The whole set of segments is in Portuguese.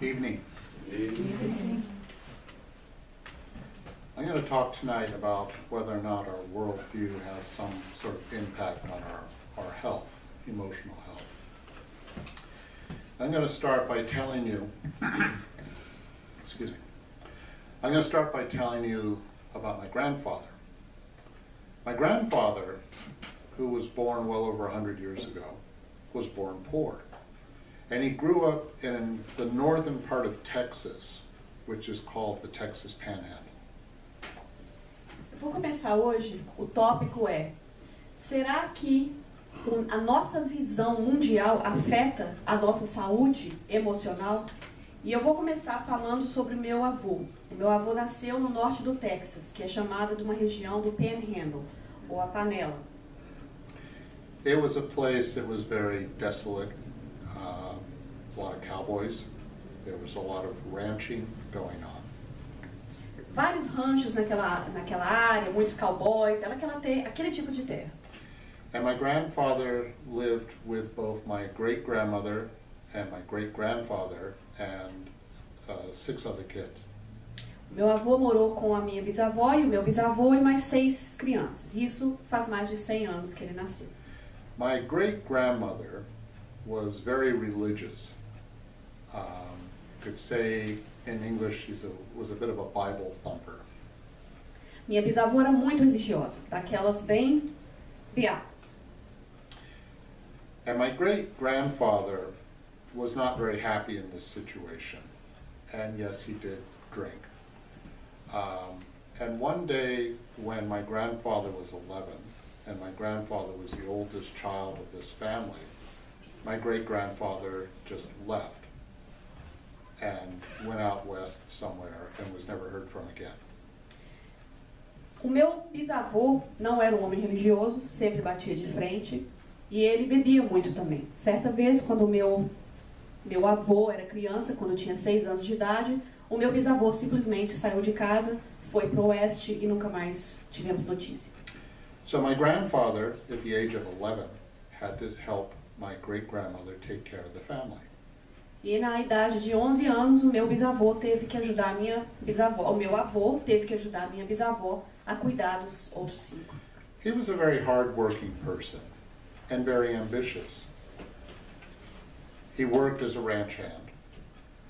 Evening. I'm going to talk tonight about whether or not our worldview has some sort of impact on our health, emotional health. I'm going to start by telling you, excuse me, I'm going to start by telling you about my grandfather. My grandfather, who was born well over 100 years ago, was born poor. And he grew up in the northern part of Texas, which is called the Texas Panhandle. Eu vou começar hoje, o tópico é: será que a nossa visão mundial afeta a nossa saúde emocional? E eu vou começar falando sobre o meu avô. O meu avô nasceu no norte do Texas, que é chamada de uma região do Panhandle, ou a Panela. It was a place that was very desolate, a lot of cowboys. There was a lot of ranching going on. Vários ranchos naquela área, muitos cowboys, aquele tipo de terra. And my grandfather lived with both my great-grandmother and my great-grandfather and 6 other kids. Meu avô morou com a minha bisavó e o meu bisavô e mais 6 crianças. Isso faz mais de 100 anos que ele nasceu. My great-grandmother was very religious. Could say in English she was a bit of a Bible thumper. Minha bisavó era muito religiosa, daquelas bem beatas. And my great-grandfather was not very happy in this situation. And yes, he did drink. And one day when my grandfather was 11, and my grandfather was the oldest child of this family, my great-grandfather just left and went out west somewhere and was never heard from again. O meu bisavô não era um homem religioso, sempre batia de frente, e ele bebia muito também. Certa vez, quando o meu avô era criança, quando eu tinha 6 anos de idade, o meu bisavô simplesmente saiu de casa, foi para o oeste e nunca mais tivemos notícia. So my grandfather, at the age of 11, had to help my great-grandmother take care of the family. E na idade de 11 anos, o meu bisavô teve que ajudar a minha bisavó, o meu avô teve que ajudar a minha bisavó a cuidar dos outros 5. He was a very hard-working person and very ambitious. He worked as a ranch hand,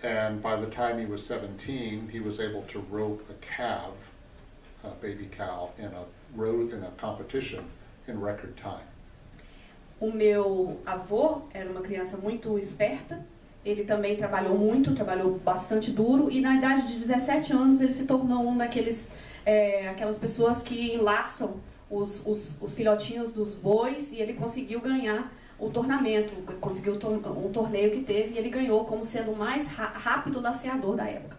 and by the time he was 17, he was able to rope a calf, a baby cow, in a competition in record time. O meu avô era uma criança muito esperta. Ele também trabalhou bastante duro, e na idade de 17 anos ele se tornou um aquelas pessoas que enlaçam os filhotinhos dos bois, e ele conseguiu ganhar o torneio um torneio que teve, e ele ganhou como sendo o mais rápido laceador da época.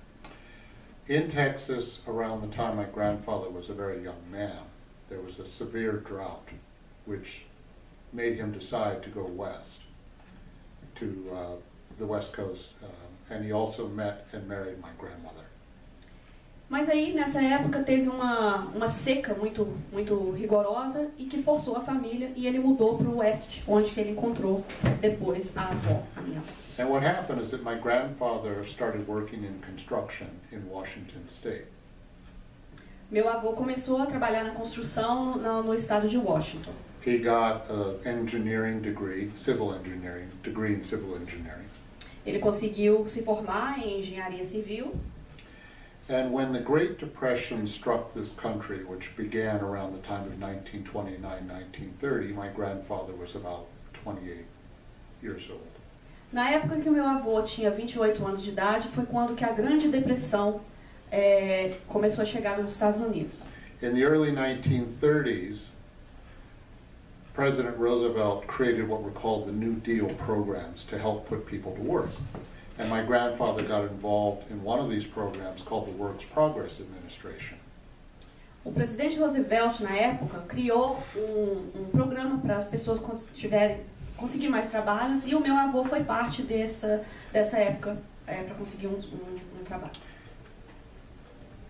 In Texas, around the time my grandfather was a very young man, there was a severe drought, which made him decide to go west, to the West Coast, and he also met and married my grandmother. Mas aí, nessa época, teve uma seca muito rigorosa e que forçou a família, e ele mudou para o oeste, onde que ele encontrou depois a avó, a minha avó. And what happened is that my grandfather started working in construction in Washington State. Meu avô começou a trabalhar na construção no estado de Washington. He got an engineering degree, civil engineering, degree in civil engineering. Ele conseguiu se formar em engenharia civil. And when the Great Depression struck this country, which began around the time of 1929, 1930, my grandfather was about 28 years old. Na época que o meu avô tinha 28 anos de idade, foi quando que a Grande Depressão começou a chegar nos Estados Unidos. In the early 1930s, President Roosevelt created what were called the New Deal programs to help put people to work. And my grandfather got involved in one of these programs called the Works Progress Administration. O presidente Roosevelt, na época, criou um programa para as pessoas conseguir mais trabalhos, e o meu avô foi parte dessa época para conseguir um trabalho.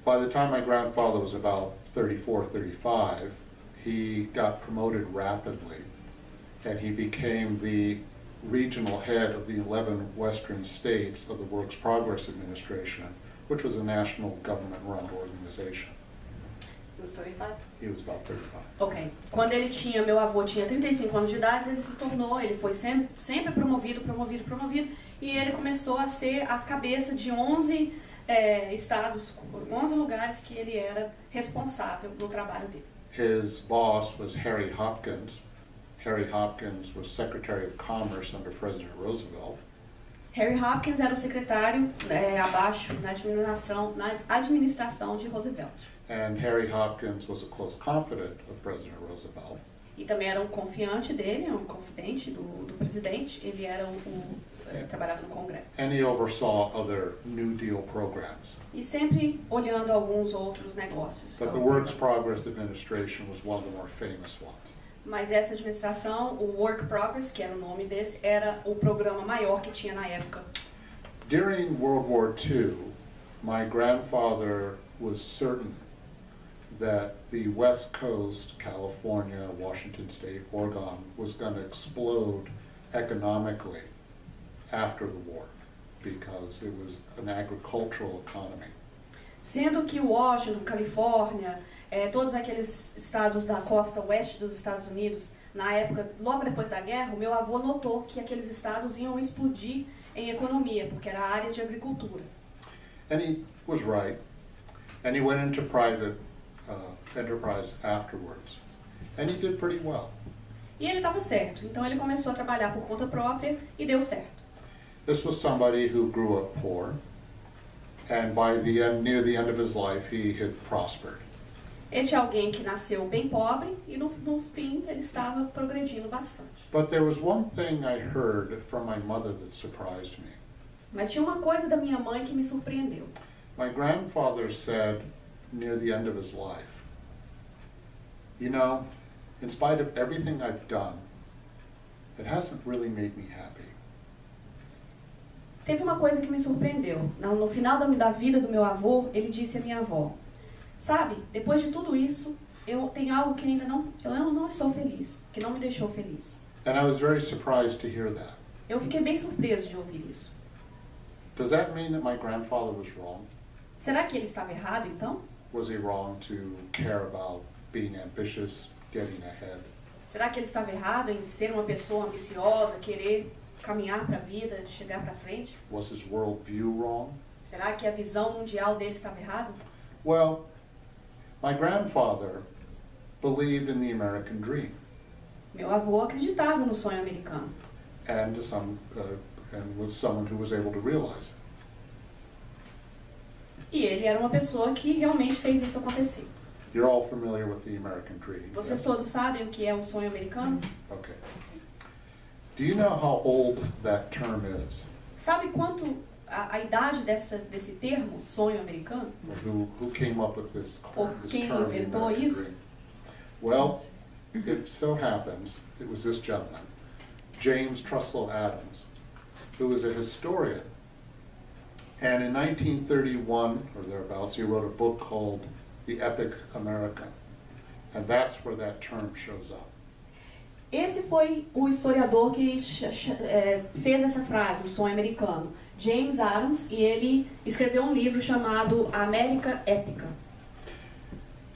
By the time my grandfather was about 34, 35, he got promoted rapidly, and he became the regional head of the 11 western states of the Works Progress Administration, which was a national government-run organization. He was 35? He was about 35. Ok. Quando meu avô tinha 35 anos de idade, ele foi sempre promovido, e ele começou a ser a cabeça de 11 estados, 11 lugares que ele era responsável no trabalho dele. His boss was Harry Hopkins. Harry Hopkins was Secretary of Commerce under President Roosevelt. Harry Hopkins era o secretário abaixo na administração de Roosevelt. And Harry Hopkins was a close confidant of President Roosevelt. E também era um confiante dele, um confidente do presidente. Ele era trabalhava no Congresso. And he oversaw other New Deal programs. E sempre olhando alguns outros negócios. But the Works Progress Administration was one of the more famous ones. Mas essa administração, o Work Progress, que era o nome desse, era o programa maior que tinha na época. During World War II, my grandfather was certain that the West Coast, California, Washington State, Oregon, was going to explode economically after the war because it was an agricultural economy. Sendo que Washington, Califórnia, todos aqueles estados da costa oeste dos Estados Unidos, na época, logo depois da guerra, o meu avô notou que aqueles estados iam explodir em economia, porque era área de agricultura. And he was right. And he went into private enterprise afterwards. And he did pretty well. E ele estava certo, então ele começou a trabalhar por conta própria e deu certo. This was somebody who grew up poor, and by the end, near the end of his life, he had prospered. Este é alguém que nasceu bem pobre e no fim ele estava progredindo bastante. But there was one thing I heard from my mother that surprised me. Mas tinha uma coisa da minha mãe que me surpreendeu. My grandfather said near the end of his life, you know, in spite of everything I've done, it hasn't really made me happy. Teve uma coisa que me surpreendeu. No final da vida do meu avô, ele disse à minha avó, sabe, depois de tudo isso, eu tenho algo que ainda eu não estou feliz, que não me deixou feliz. And I was very surprised to hear that. Eu fiquei bem surpreso de ouvir isso. Does that mean that my grandfather was wrong? Será que ele estava errado, então? Was he wrong to care about being ambitious, getting ahead? Será que ele estava errado em ser uma pessoa ambiciosa, querer caminhar para a vida, chegar para frente? Was his worldview wrong? Será que a visão mundial dele estava errada? Well, my grandfather believed in the American dream, Meu avô acreditava no sonho americano. and was someone who was able to realize it. E ele era uma pessoa que realmente fez isso acontecer. You're all familiar with the American dream. Vocês yes? todos sabem o que é um sonho americano? Okay. Do you know how old that term is? Sabe quanto a idade desse termo, sonho americano? Who came up with this Ou this quem term, the inventou American isso? dream? Well, it so happens, it was this gentleman, James Truslow Adams, who was a historian. And in 1931, or thereabouts, he wrote a book called The Epic American. And that's where that term shows up. Esse foi o historiador que fez essa frase, o sonho americano, James Adams, e ele escreveu um livro chamado A América Épica.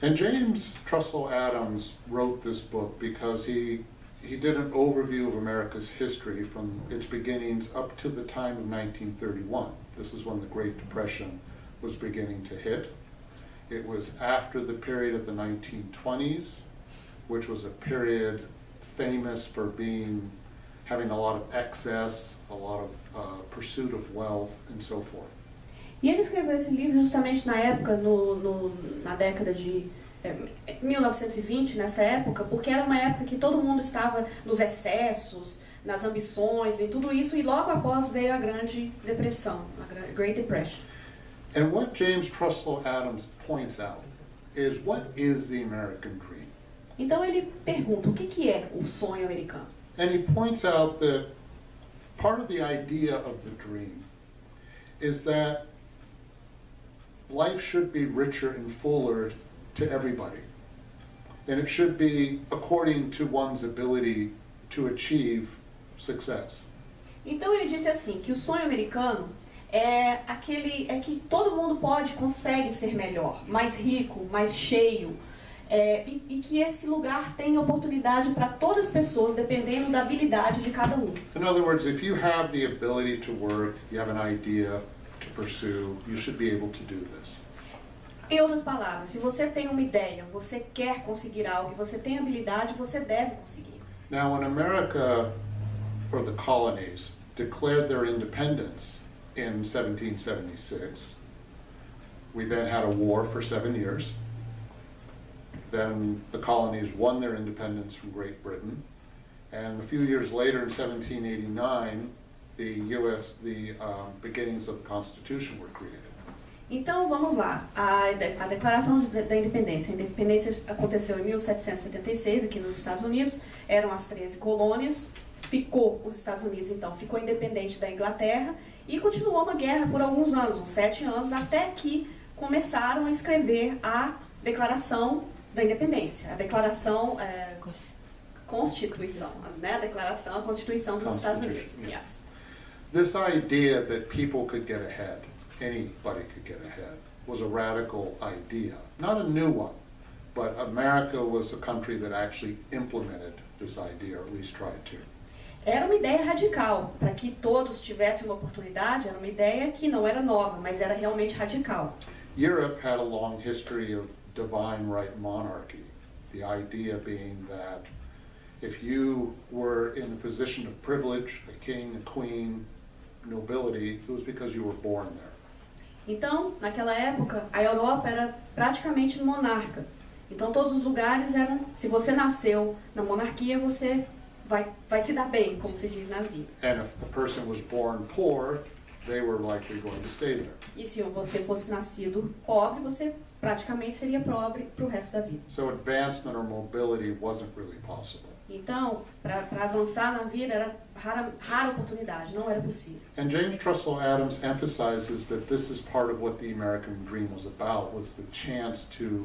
And James Truslow Adams wrote this book because he did an overview of America's history from its beginnings up to the time of 1931. This is when the Great Depression was beginning to hit. It was after the period of the 1920s, which was a period famous for having a lot of excess, a lot of pursuit of wealth, and so forth. E ele escreveu esse livro justamente na época, na década de 1920, nessa época, porque era uma época que todo mundo estava nos excessos, nas ambições e tudo isso, e logo após veio a Grande Depressão, a Great Depression. And what James Truslow Adams points out is, what is the American dream? Então ele pergunta, o que é o sonho americano? And he points out that part of the idea of the dream is that life should be richer and fuller to everybody. And it should be according to one's ability to achieve success. Então ele disse assim, que o sonho americano é que todo mundo consegue ser melhor, mais rico, mais cheio, e que esse lugar tem oportunidade para todas as pessoas, dependendo da habilidade de cada um. In other words, if you have the ability to work, you have an idea to pursue, you should be able to do this. Em outras palavras, se você tem uma ideia, você quer conseguir algo, você tem habilidade, você deve conseguir. Now, when America, or the colonies, declared their independence in 1776, we then had a war for 7 years. Then the colonies won their independence from Great Britain. And a few years later, in 1789, the beginnings of the Constitution were created. Então, vamos lá. A Declaração da Independência. A independência aconteceu em 1776, aqui nos Estados Unidos. Eram as 13 colônias. Os Estados Unidos, então, ficou independente da Inglaterra. E continuou uma guerra por alguns anos, uns 7 anos, até que começaram a escrever a Declaração da Independência. A Declaração... Constituição, né? A Constituição dos Estados Unidos. Yes. This idea that people could get ahead, anybody could get ahead, was a radical idea. Not a new one, but America was a country that actually implemented this idea, or at least tried to. Era uma ideia radical, para que todos tivessem uma oportunidade. Era uma ideia que não era nova, mas era realmente radical. Europe had a long history of divine right monarchy, the idea being that if you were in a position of privilege, a king, a queen, nobility, it was because you were born there. Então, naquela época, a Europa era praticamente monarca. Então, todos os lugares eram, se você nasceu na monarquia, você vai se dar bem, como se diz na vida. And if a person was born poor, they were likely going to stay there. E se você fosse nascido pobre, você praticamente seria pobre para o resto da vida. So advancement or mobility wasn't really possible. Então, para avançar na vida era rara oportunidade, não era possível. And James Russell Adams emphasizes that this is part of what the American dream was about, was the chance to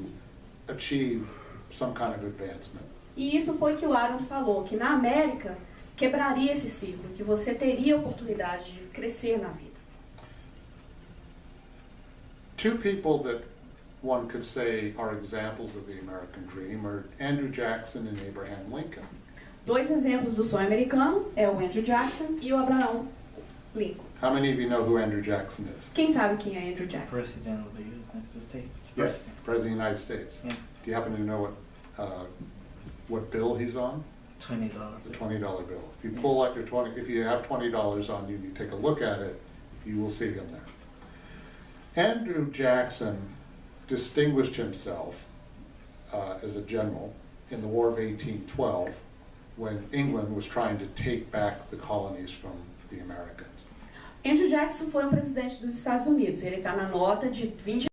achieve some kind of advancement. E isso foi que o Adams falou, que na América quebraria esse ciclo, que você teria oportunidade de crescer na vida. Two people that one could say are examples of the American dream are Andrew Jackson and Abraham Lincoln. 2 exemplos do sonho americano é o Andrew Jackson e o Abraham Lincoln. How many of you know who Andrew Jackson is? Quem sabe quem é Andrew Jackson? President of the United States. Yes, President of the United States. Yeah. Do you happen to know what bill he's on? $20. The $20 bill. If you pull out your if you have $20 on you, you take a look at it, you will see him there. Andrew Jackson distinguished himself as a general in the War of 1812 when England was trying to take back the colonies from the Americans. Andrew Jackson foi um presidente dos Estados Unidos. Ele está na nota de 20.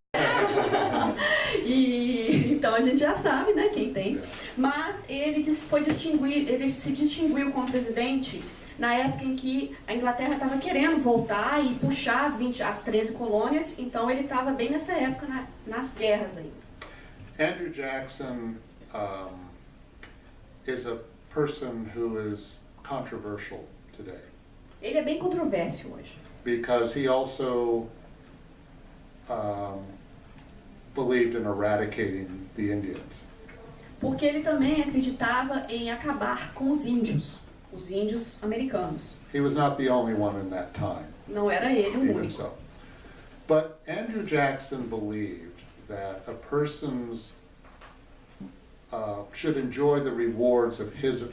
E então a gente já sabe, né, quem tem. Mas ele se distinguiu como presidente na época em que a Inglaterra estava querendo voltar e puxar as 13 colônias. Então ele estava bem nessa época nas guerras ainda. Andrew Jackson is a person who is controversial today. Ele é bem controverso hoje. Because he also believed in eradicating the Indians. Porque ele também acreditava em acabar com os índios americanos. He was not the only one in that time. Não era ele o Even único. so. But Andrew Jackson believed that a person's should enjoy the rewards of his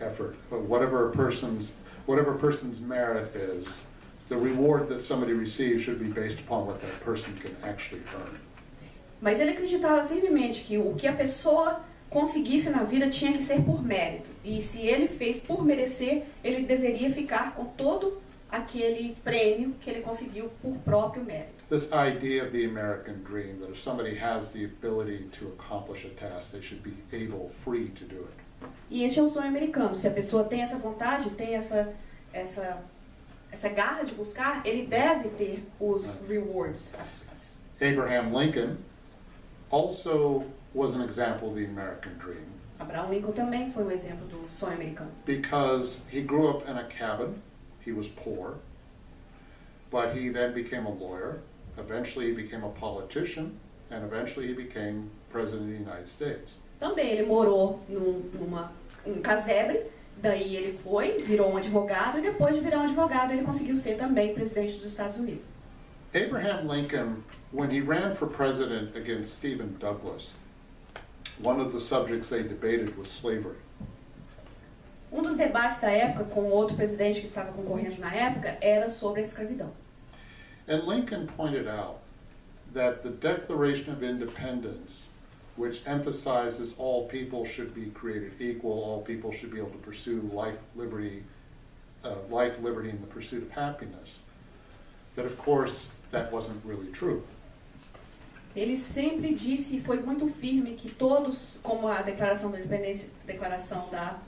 effort, whatever a person's merit is. The reward that somebody receives should be based upon what that person can actually earn. Mas ele acreditava firmemente que o que a pessoa conseguisse na vida tinha que ser por mérito. E se ele fez por merecer, ele deveria ficar com todo aquele prêmio que ele conseguiu por próprio mérito. This idea of the American dream, that if somebody has the ability to accomplish a task, they should be able, free to do it. E este é o sonho americano. Se a pessoa tem essa vontade, tem essa garra de buscar, ele deve ter os rewards. Abraham Lincoln also was an example of the American dream. Abraham Lincoln também foi um exemplo do sonho americano. Because he grew up in a cabin, he was poor, but he then became a lawyer, eventually he became a politician, and eventually he became President of the United States. Também ele morou num casebre, daí ele virou um advogado, e depois de virar um advogado ele conseguiu ser também presidente dos Estados Unidos. Abraham Lincoln, when he ran for president against Stephen Douglas, one of the subjects they debated was slavery. Um dos debates da época com outro presidente que estava concorrendo na época era sobre a escravidão. And Lincoln pointed out that the Declaration of Independence, which emphasizes all people should be created equal, all people should be able to pursue life, liberty, and the pursuit of happiness, that of course that wasn't really true. Ele sempre disse e foi muito firme que todos, como a Declaração da Independência, Declaração da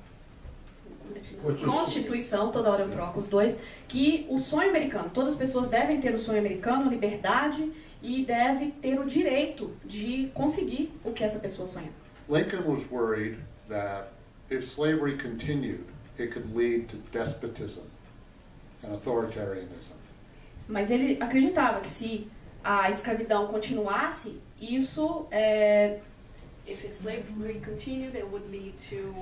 Constituição, toda hora eu troco os dois, que o sonho americano, todas as pessoas devem ter o sonho americano, a liberdade, e deve ter o direito de conseguir o que essa pessoa sonha. Lincoln was worried that if slavery continued, it could lead to despotism and authoritarianism. Mas ele acreditava que se a escravidão continuasse, isso if slavery continued, it would lead to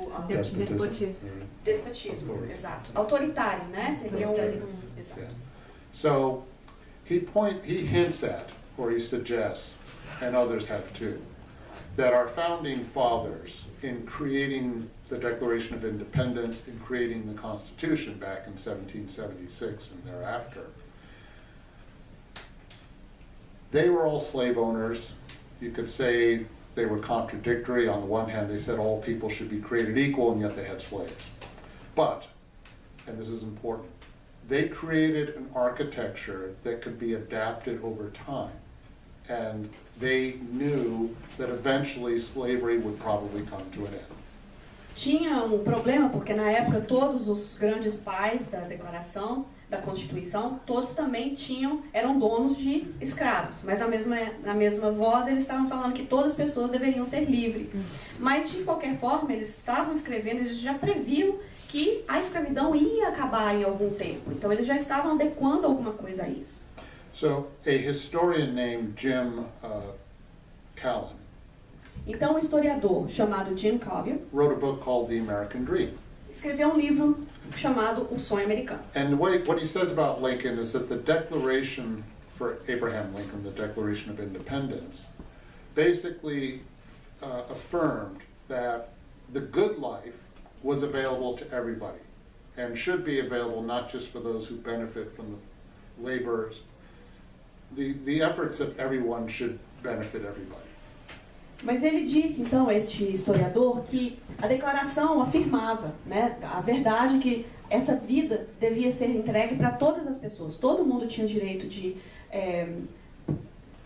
despotismo, exato. Autoritário, né? Seria exato. Yeah. So he hints at, or he suggests, and others have too, that our founding fathers, in creating the Declaration of Independence, in creating the Constitution back in 1776 and thereafter, they were all slave owners. You could say they were contradictory. On the one hand, they said all people should be created equal, and yet they had slaves. But, and this is important, they created an architecture that could be adapted over time. And they knew that eventually slavery would probably come to an end. Tinha um problema porque na época todos os grandes pais da Declaração, da Constituição, todos também eram donos de escravos, mas na mesma voz eles estavam falando que todas as pessoas deveriam ser livres. Mas de qualquer forma eles estavam escrevendo, eles já previam que a escravidão ia acabar em algum tempo, então eles já estavam adequando alguma coisa a isso. So a historian named Jim Callan Então um historiador chamado Jim Collier wrote a book called The American Dream. escreveu um livro chamado O Sonho Americano. And what he says about Lincoln is that the Declaration for Abraham Lincoln, the Declaration of Independence, basically affirmed that the good life was available to everybody and should be available not just for those who benefit from the labors. The efforts of everyone should benefit everybody. Mas ele disse, então, este historiador, que a declaração afirmava, né, a verdade que essa vida devia ser entregue para todas as pessoas. Todo mundo tinha o direito de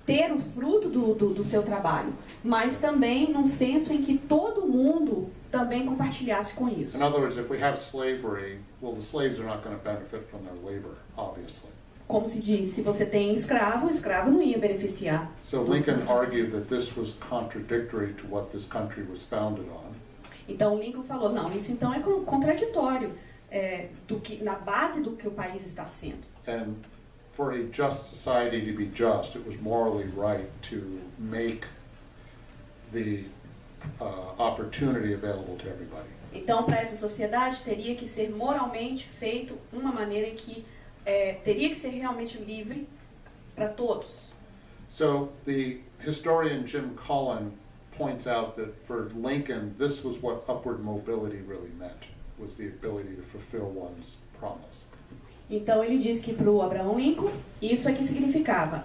ter o fruto do seu trabalho, mas também num senso em que todo mundo também compartilhasse com isso. In other words, if we have slavery, well, the slaves are not going to benefit from their labor, obviously. Como se diz, se você tem escravo, o escravo não ia beneficiar. So Lincoln argued that this was contradictory to what this country was founded on. Então Lincoln falou, não, isso então é contraditório na base do que o país está sendo. And for a just society to be just, it was morally right to make the opportunity available to everybody. Então, para essa sociedade, teria que ser moralmente feito uma maneira em que teria que ser realmente livre para todos. So the historian Jim Cullen points out that for Lincoln, this was what upward mobility really meant, was the ability to fulfill one's promise. Então ele diz que para o Abraham Lincoln, isso é que significava.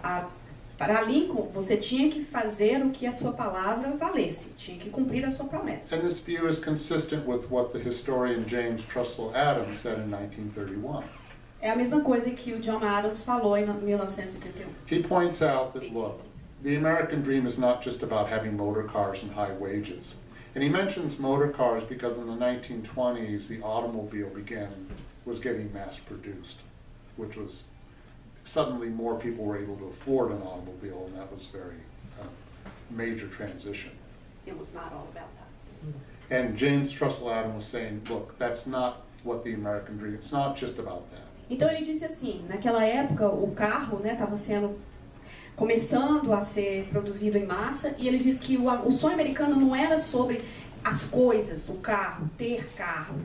Para Lincoln, você tinha que fazer o que a sua palavra valesse, tinha que cumprir a sua promessa. And this view is consistent with what the historian James Truslow Adams said in 1931. É a mesma coisa que o John Adams falou em 1971. He points out that, look, the American dream is not just about having motor cars and high wages. And he mentions motor cars because in the 1920s, the automobile was getting mass produced, which was suddenly more people were able to afford an automobile, and that was very major transition. It was not all about that. And James Truslow Adams was saying, look, that's not what the American dream, it's not just about that. Então ele disse assim, naquela época o carro estava começando a ser produzido em massa, e ele disse que o sonho americano não era sobre as coisas, o carro, ter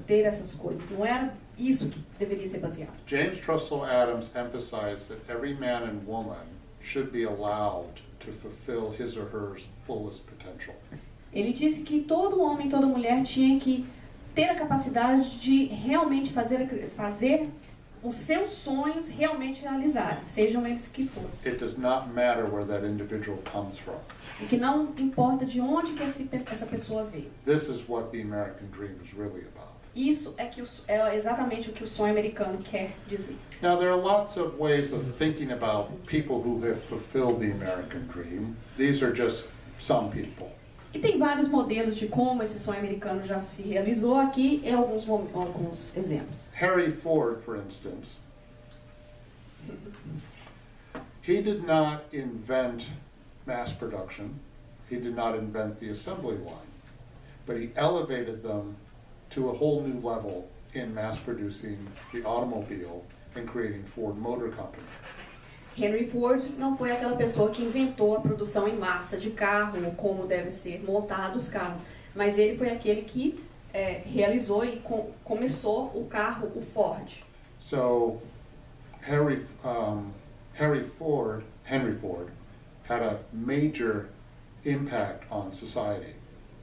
essas coisas, não era isso que deveria ser baseado. James Russell Adams emphasized that every man and woman should be allowed to fulfill his or her fullest potential. Ele disse que todo homem, toda mulher tinha que ter a capacidade de realmente fazer os seus sonhos realmente realizarem, sejam eles que fossem. It does not matter where that individual comes from. E que não importa de onde que essa pessoa veio. This is what the American dream is really about. Isso é exatamente o que o sonho americano quer dizer. Now, there are lots of ways of thinking about people who have fulfilled the American dream. These are just some people. E tem vários modelos de como esse sonho americano já se realizou. Aqui é alguns exemplos. Harry Ford, for instance, he did not invent mass production. He did not invent the assembly line, but he elevated them to a whole new level in mass producing the automobile and creating Ford Motor Company. Henry Ford não foi aquela pessoa que inventou a produção em massa de carro, ou como deve ser montado os carros, mas ele foi aquele que realizou e começou o carro, o Ford. So Henry Ford had a major impact on society,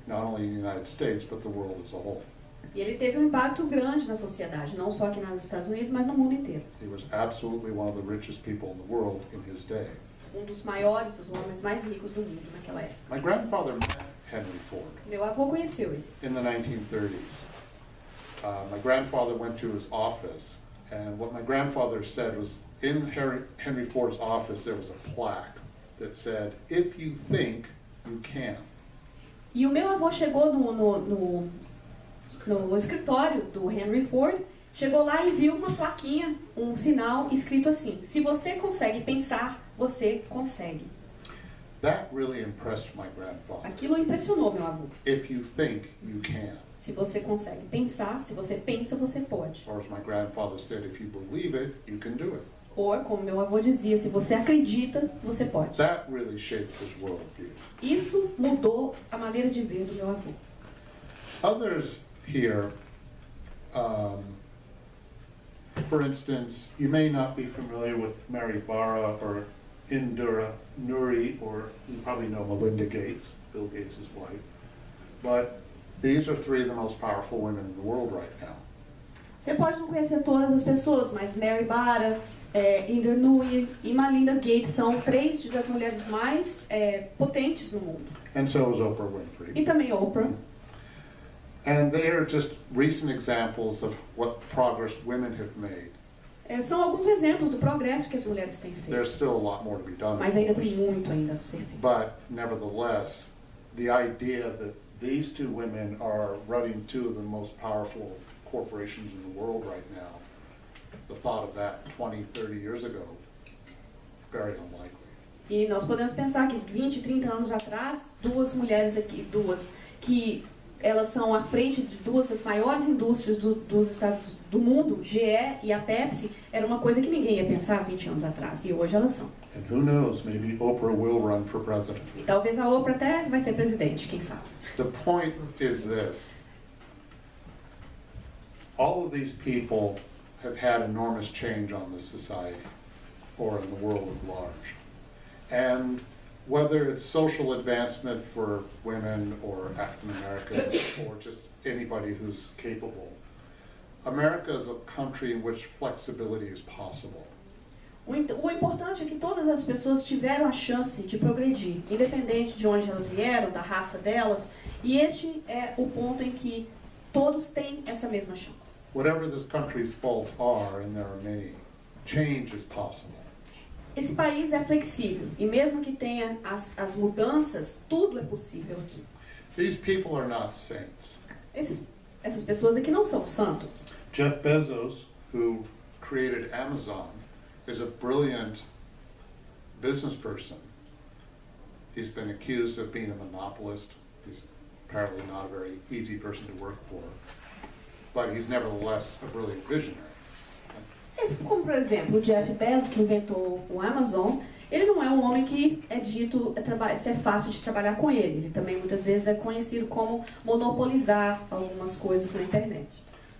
not only in the United States, but the world as a whole. E ele teve um impacto grande na sociedade, não só aqui nos Estados Unidos, mas no mundo inteiro. He was absolutely one of the richest people in the world in his day. Dos maiores, os homens mais ricos do mundo naquela época. My grandfather met Henry Ford Meu avô conheceu ele. in the 1930s. My grandfather went to his office, and what my grandfather said was, in Henry Ford's office there was a plaque that said, "If you think, you can." E o meu avô chegou no escritório do Henry Ford, chegou lá e viu uma plaquinha, um sinal escrito assim: se você consegue pensar, você consegue. That really impressed my grandfather. Aquilo impressionou meu avô. If you think, you can. Se você consegue pensar, se você pensa, você pode. Or as my grandfather said, if you believe it, you can do it. Ou, como meu avô dizia, se você acredita, você pode. That really shaped his worldview. Isso mudou a maneira de ver do meu avô. Others here, for instance, you may not be familiar with Mary Barra or Indira Nooyi, or you probably know Melinda Gates, Bill Gates' wife. But these are three of the most powerful women in the world right now. Você pode não conhecer todas as pessoas, mas Mary Barra, Indira Nooyi e Melinda Gates são três das mulheres mais potentes no mundo. And so is Oprah Winfrey. E também Oprah. And they are just recent examples of what progress women have made. São alguns exemplos do progresso que as mulheres têm feito. There's still a lot more to be done, Mas of ainda course. tem muito ainda a ser feito. But nevertheless, the idea that these two women are running two of the most powerful corporations in the world right now, the thought of that 20, 30 years ago, very unlikely. E nós podemos pensar que 20, 30 anos atrás, duas mulheres aqui, que elas são à frente de duas das maiores indústrias dos Estados do mundo, GE e a Pepsi, era uma coisa que ninguém ia pensar 20 anos atrás, e hoje elas são. And who knows, maybe Oprah will run for president. E talvez a Oprah até vai ser presidente, quem sabe. The point is this. All of these people have had enormous change on this society, or in the world at large. And whether it's social advancement for women or African Americans or just anybody who's capable, America is a country in which flexibility is possible. O importante é que todas as pessoas tiveram a chance de progredir, independente de onde elas vieram, da raça delas, e este é o ponto em que todos têm essa mesma chance. Whatever this country's faults are, and there are many, change is possible. Esse país é flexível, e mesmo que tenha as mudanças, tudo é possível aqui. These people are not saints. Essas pessoas aqui não são santos. Jeff Bezos, who created Amazon, is a brilliant business person. He's been accused of being a monopolist. He's apparently not a very easy person to work for. But he's nevertheless a brilliant visionary. Como, por exemplo, o Jeff Bezos, que inventou o Amazon, ele não é um homem que é dito ser fácil de trabalhar com ele. Ele também, muitas vezes, é conhecido como monopolizar algumas coisas na internet.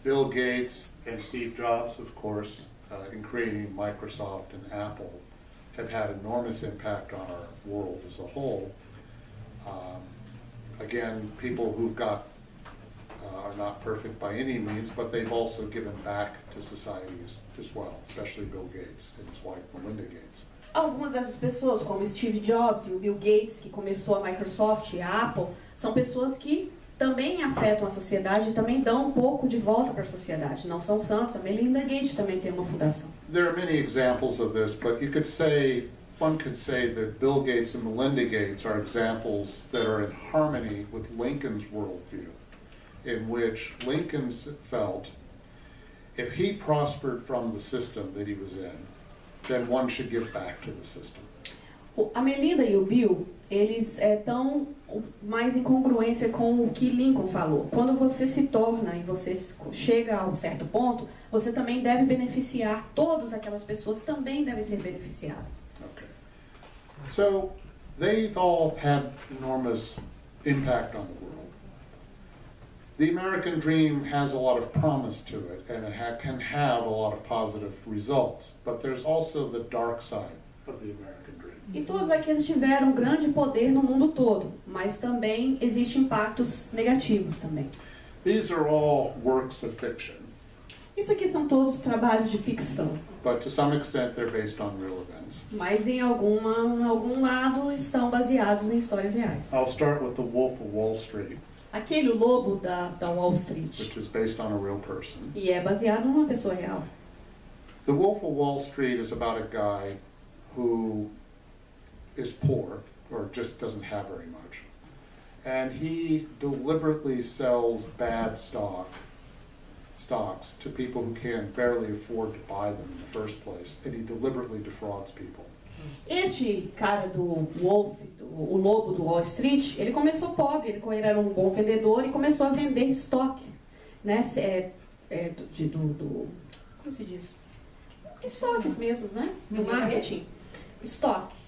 Bill Gates and Steve Jobs, of course, in creating Microsoft and Apple, have had enormous impact on our world as a whole. Again, people who've got are not perfect by any means, but they've also given back to societies as well, especially Bill Gates and his wife Melinda Gates. Algumas dessas pessoas, como Steve Jobs e o Bill Gates, que começou a Microsoft e a Apple, são pessoas que também afetam a sociedade e também dão um pouco de volta para a sociedade. Não são santos, a Melinda Gates também tem uma fundação. There are many examples of this, but one could say that Bill Gates and Melinda Gates are examples that are in harmony with Lincoln's worldview, in which Lincoln felt if he prospered from the system that he was in, then one should give back to the system. A Melinda e o Bill, eles estão mais em congruência com o que Lincoln falou. Quando você se torna e você chega a um certo ponto, você também deve beneficiar, todas aquelas pessoas também devem ser beneficiadas. Okay. So they've all had enormous impact on the world. The American dream has a lot of promise to it, and it can have a lot of positive results, but there's also the dark side of the American dream. E todos aqueles tiveram grande poder no mundo todo, mas também existem impactos negativos também. These are all works of fiction. Isso aqui são todos trabalhos de ficção, But to some extent they're based on real events. mas em algum lado estão baseados em histórias reais. I'll start with The Wolf of Wall Street, Aquele lobo da Wall Street, which is based on a real person. e é baseado numa pessoa real. The Wolf of Wall Street is about a guy who is poor, or just doesn't have very much. And he deliberately sells bad stocks to people who can barely afford to buy them in the first place, and he deliberately defrauds people. Este cara do Wolf, o lobo do Wall Street, ele começou pobre, ele era um bom vendedor e começou a vender estoque, né? Como se diz? Estoques mesmo, né? Do marketing. Estoque.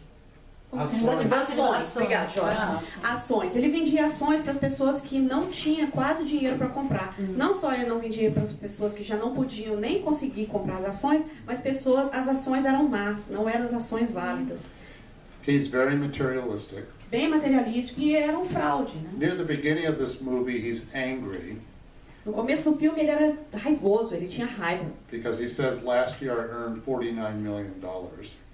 Ações. Obrigada, Jorge. Ações. Ele vendia ações para as pessoas que não tinham quase dinheiro para comprar. Não só ele não vendia para as pessoas que já não podiam nem conseguir comprar as ações, mas as ações eram más, não eram as ações válidas. He's very materialistic. Bem materialístico e era um fraude, né? Near the beginning of this movie, he's angry No começo do filme ele era raivoso, ele tinha raiva. because he says, last year I earned $49 million.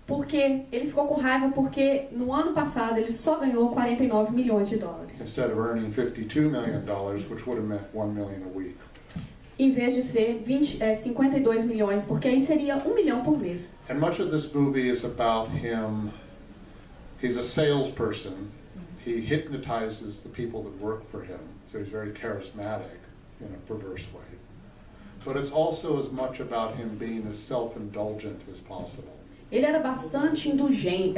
Porque ele ficou com raiva porque no ano passado ele só ganhou 49 milhões de dólares. Instead of earning $52 million, which would have meant $1 million a week. Em vez de ser 52 milhões, porque aí seria 1 milhão por mês. And much of this movie is about him. He's a salesperson. He hypnotizes the people that work for him. So he's very charismatic in a perverse way. But it's also as much about him being as self-indulgent as possible. Ele era bastante indulgente,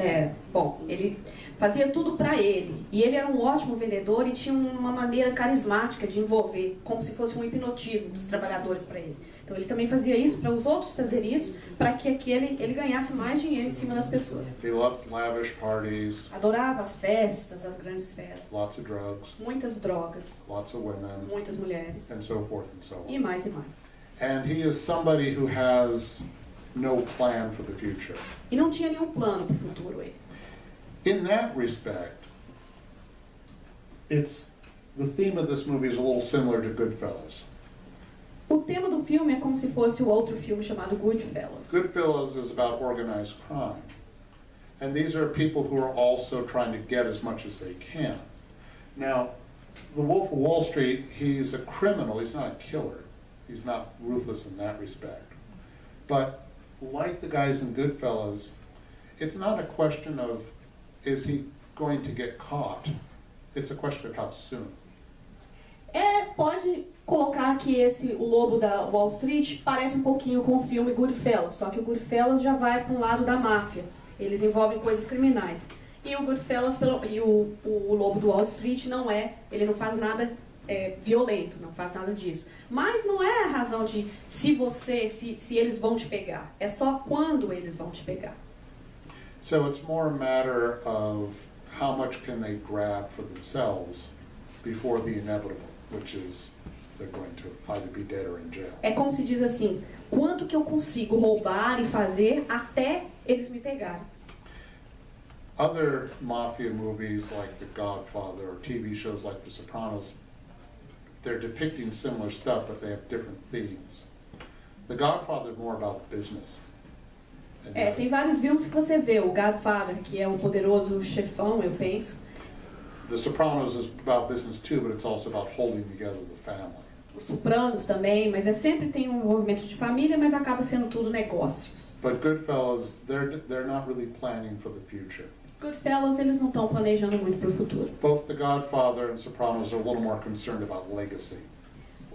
ele fazia tudo para ele. E ele era um ótimo vendedor e tinha uma maneira carismática de envolver, como se fosse um hipnotismo dos trabalhadores para ele. Então ele também fazia isso para os outros fazer isso, para que ele ganhasse mais dinheiro em cima das pessoas. He loves lavish parties, Adorava as festas, as grandes festas, lots of drugs, muitas drogas, lots of women, muitas mulheres and so forth and so e on. mais e mais. And he is somebody who has no plan for the future. E não tinha nenhum plano para o futuro ele. In that respect, the theme of this movie is a little similar to Goodfellas. O tema do filme é como se fosse o outro filme chamado Goodfellas. Goodfellas is about organized crime. And these are people who are also trying to get as much as they can. Now, the Wolf of Wall Street, he's a criminal, he's not a killer. He's not ruthless in that respect. But like the guys in Goodfellas, it's not a question of, is he going to get caught? It's a question of how soon. Pode colocar que o lobo da Wall Street parece um pouquinho com o filme Goodfellas, só que o Goodfellas já vai para um lado da máfia. Eles envolvem coisas criminais. E o Goodfellas e o lobo do Wall Street ele não faz nada violento, não faz nada disso. Mas não é a razão de se eles vão te pegar. É só quando eles vão te pegar. So it's more a matter of how much can they grab for themselves before the inevitable, which is they're going to either be dead or in jail. É como se diz assim, quanto que eu consigo roubar e fazer até eles me pegarem. Other mafia movies like The Godfather or TV shows like The Sopranos, they're depicting similar stuff, but they have different themes. The Godfather is more about business. And Tem vários filmes que você vê, o Godfather, que é um poderoso chefão, eu penso. The Sopranos is about business too, but it's also about holding together the family. Os Sopranos também, mas sempre tem um envolvimento de família, mas acaba sendo tudo negócios. But Goodfellas, they're not really planning for the future. Goodfellas, eles não estão planejando muito para o futuro. Both The Godfather and Sopranos are a little more concerned about legacy.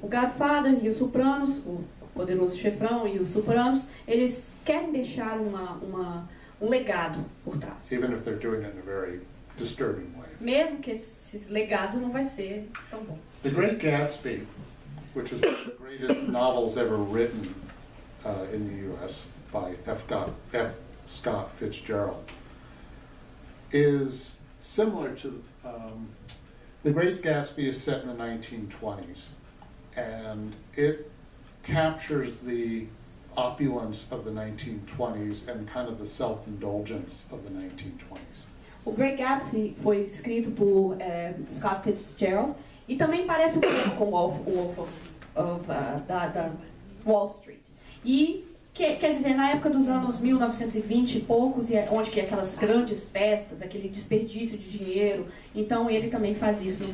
O Godfather e os Sopranos, o poderoso chefão e os Sopranos, eles querem deixar um legado por trás. Even if they're doing it in a very disturbing way. Mesmo que esse legado não vai ser tão bom. The Great Gatsby, which is one of the greatest novels ever written in the U.S. by F. Scott Fitzgerald, is similar to The Great Gatsby is set in the 1920s, and it captures the opulence of the 1920s and kind of the self-indulgence of the 1920s. O Great Gatsby foi escrito por Scott Fitzgerald e também parece um pouco com o Wolf da Wall Street. E quer dizer, na época dos anos 1920 e poucos, onde que aquelas grandes festas, aquele desperdício de dinheiro, então ele também faz isso.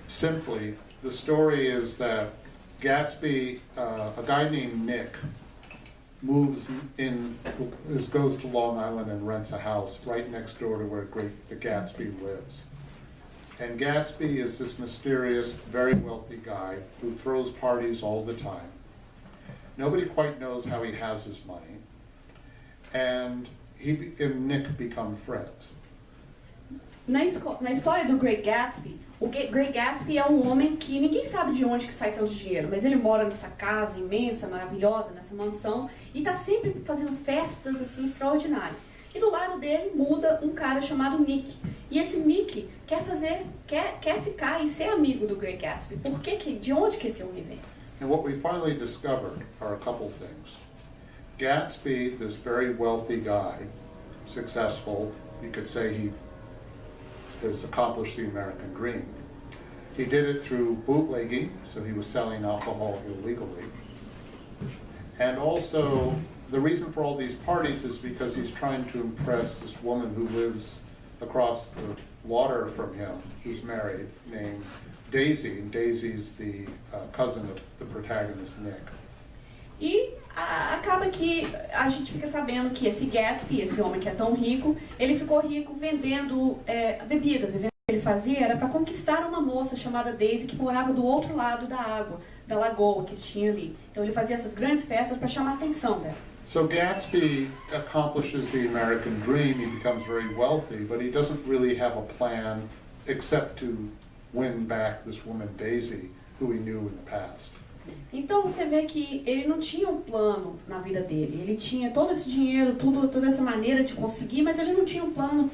Simply, the story is that Gatsby, a guy named Nick, goes to Long Island and rents a house right next door to where the Gatsby lives. And Gatsby is this mysterious, very wealthy guy who throws parties all the time. Nobody quite knows how he has his money. And he and Nick become friends. Na história do Great Gatsby, o Great Gatsby é um homem que ninguém sabe de onde que sai tanto dinheiro, mas ele mora nessa casa imensa, maravilhosa, nessa mansão, e está sempre fazendo festas assim extraordinárias. E do lado dele muda um cara chamado Nick. E esse Nick quer ficar e ser amigo do Great Gatsby. De onde que esse homem vem? And what we finally discovered are a couple things. Gatsby, this very wealthy guy, successful, you could say he has accomplished the American dream. He did it through bootlegging, so he was selling alcohol illegally. And also, the reason for all these parties is because he's trying to impress this woman who lives across the water from him, who's married, named Daisy. And Daisy's the cousin of the protagonist, Nick. E acaba que a gente fica sabendo que esse Gatsby, esse homem que é tão rico, ele ficou rico vendendo bebida. O que ele fazia era para conquistar uma moça chamada Daisy que morava do outro lado da água, da lagoa que tinha ali. Então ele fazia essas grandes festas para chamar a atenção dela. So Gatsby accomplishes the American dream, he becomes very wealthy, but he doesn't really have a plan except to win back this woman Daisy, who he knew in the past. Então você vê que ele não tinha um plano na vida dele. Ele tinha todo esse dinheiro, toda essa maneira de conseguir, mas ele não tinha um plano.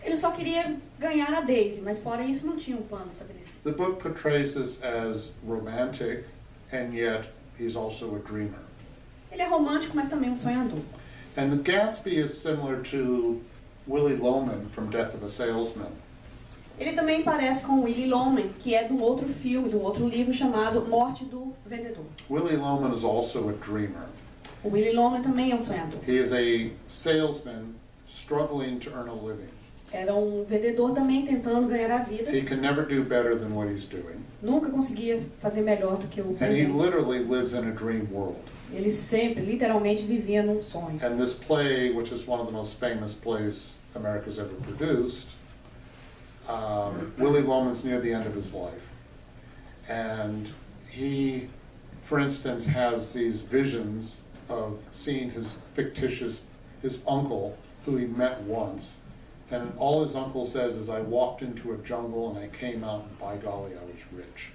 Ele só queria ganhar a Daisy, mas fora isso não tinha um plano estabelecido. The book portrays this as romantic, and yet he's also a dreamer. Ele é romântico, mas também um sonhador. And the Gatsby is similar to Willy Loman from Death of a Salesman. Ele também parece com Willy Loman, que é do outro filme, do outro livro chamado Morte do Vendedor. Willy Loman is also a dreamer. O Willy Loman também é um sonhador. He is a salesman struggling to earn a living. Era um vendedor também tentando ganhar a vida. He can never do better than what he's doing. Nunca conseguia fazer melhor do que o And he presente. literally lives in a dream world. Ele sempre, literalmente, vivia num sonho. And this play, which is one of the most famous plays America's ever produced, Willy Loman's near the end of his life. And he, for instance, has these visions of seeing his uncle, who he met once, And all his uncle says is, I walked into a jungle and I came out and by golly, I was rich.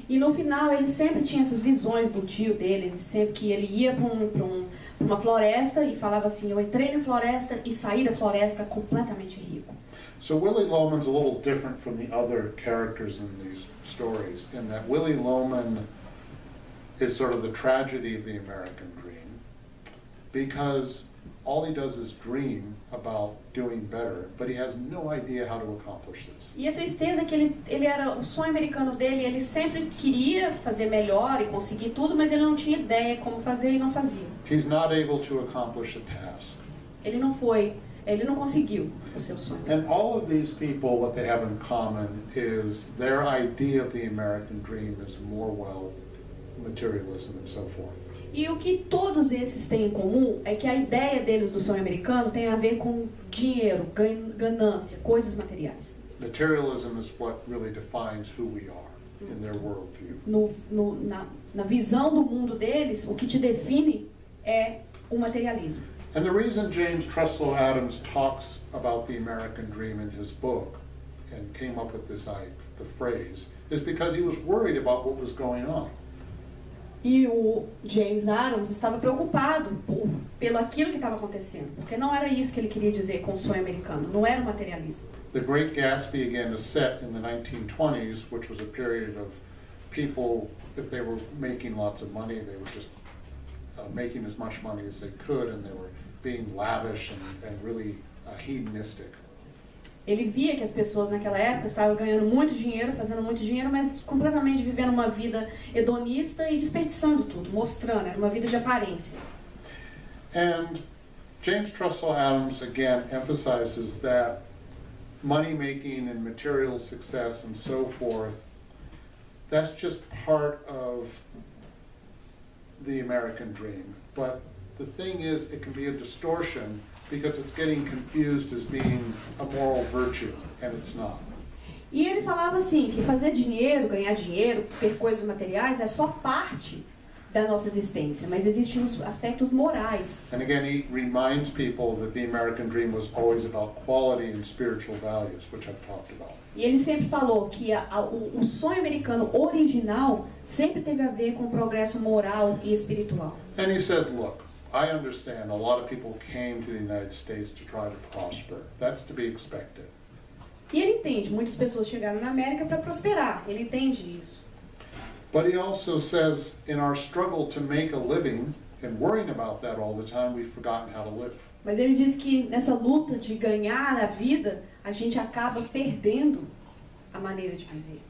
E no final ele sempre tinha essas visões do tio dele, que ele ia para uma floresta e falava assim, eu entrei na floresta e saí da floresta completamente rico. So Willy Loman's a little different from the other characters in these stories, in that Willy Loman is sort of the tragedy of the American dream, because all he does is dream about doing better, but he has no idea how to accomplish this. E a tristeza é que ele era o sonho americano dele, ele sempre queria fazer melhor e conseguir tudo, mas ele não tinha ideia como fazer e não fazia. He's not able to accomplish a task. Ele não conseguiu o seu sonho. And all of these people, what they have in common is their idea of the American dream is more wealth, materialism, and so forth. E o que todos esses têm em comum é que a ideia deles do sonho americano tem a ver com dinheiro, ganância, coisas materiais. Materialism is what really defines who we are in their worldview. Na visão do mundo deles, o que te define é o materialismo. And the reason James Truslow Adams talks about the American dream in his book and came up with the phrase is because he was worried about what was going on. E o James Adams estava preocupado pelo aquilo que estava acontecendo, porque não era isso que ele queria dizer com o sonho americano, não era o materialismo. The Great Gatsby began to set in the 1920s, which was a period of people, if they were making lots of money, they were just making as much money as they could, and they were being lavish and really hedonistic. Ele via que as pessoas naquela época estavam ganhando muito dinheiro, fazendo muito dinheiro, mas completamente vivendo uma vida hedonista e desperdiçando tudo, mostrando, era uma vida de aparência. And James Truslow Adams again emphasizes that money making and material success and so forth, that's just part of the American dream. But the thing is, it can be a distortion because it's getting confused as being a moral virtue, and it's not. E ele falava assim, que fazer dinheiro, ganhar dinheiro, ter coisas materiais é só parte da nossa existência, mas existem os aspectos morais. And again, he reminds people that the American dream was always about quality and spiritual values, which I've talked about. E ele sempre falou que o sonho americano original sempre teve a ver com o progresso moral e espiritual. And he says, look, I understand a lot of people came to the United States to try to prosper. That's to be expected. E ele entende, muitas pessoas chegaram na América para prosperar, ele entende isso. But he also says, in our struggle to make a living and worrying about that all the time, we've forgotten how to live. Mas ele diz que nessa luta de ganhar a vida, a gente acaba perdendo a maneira de viver.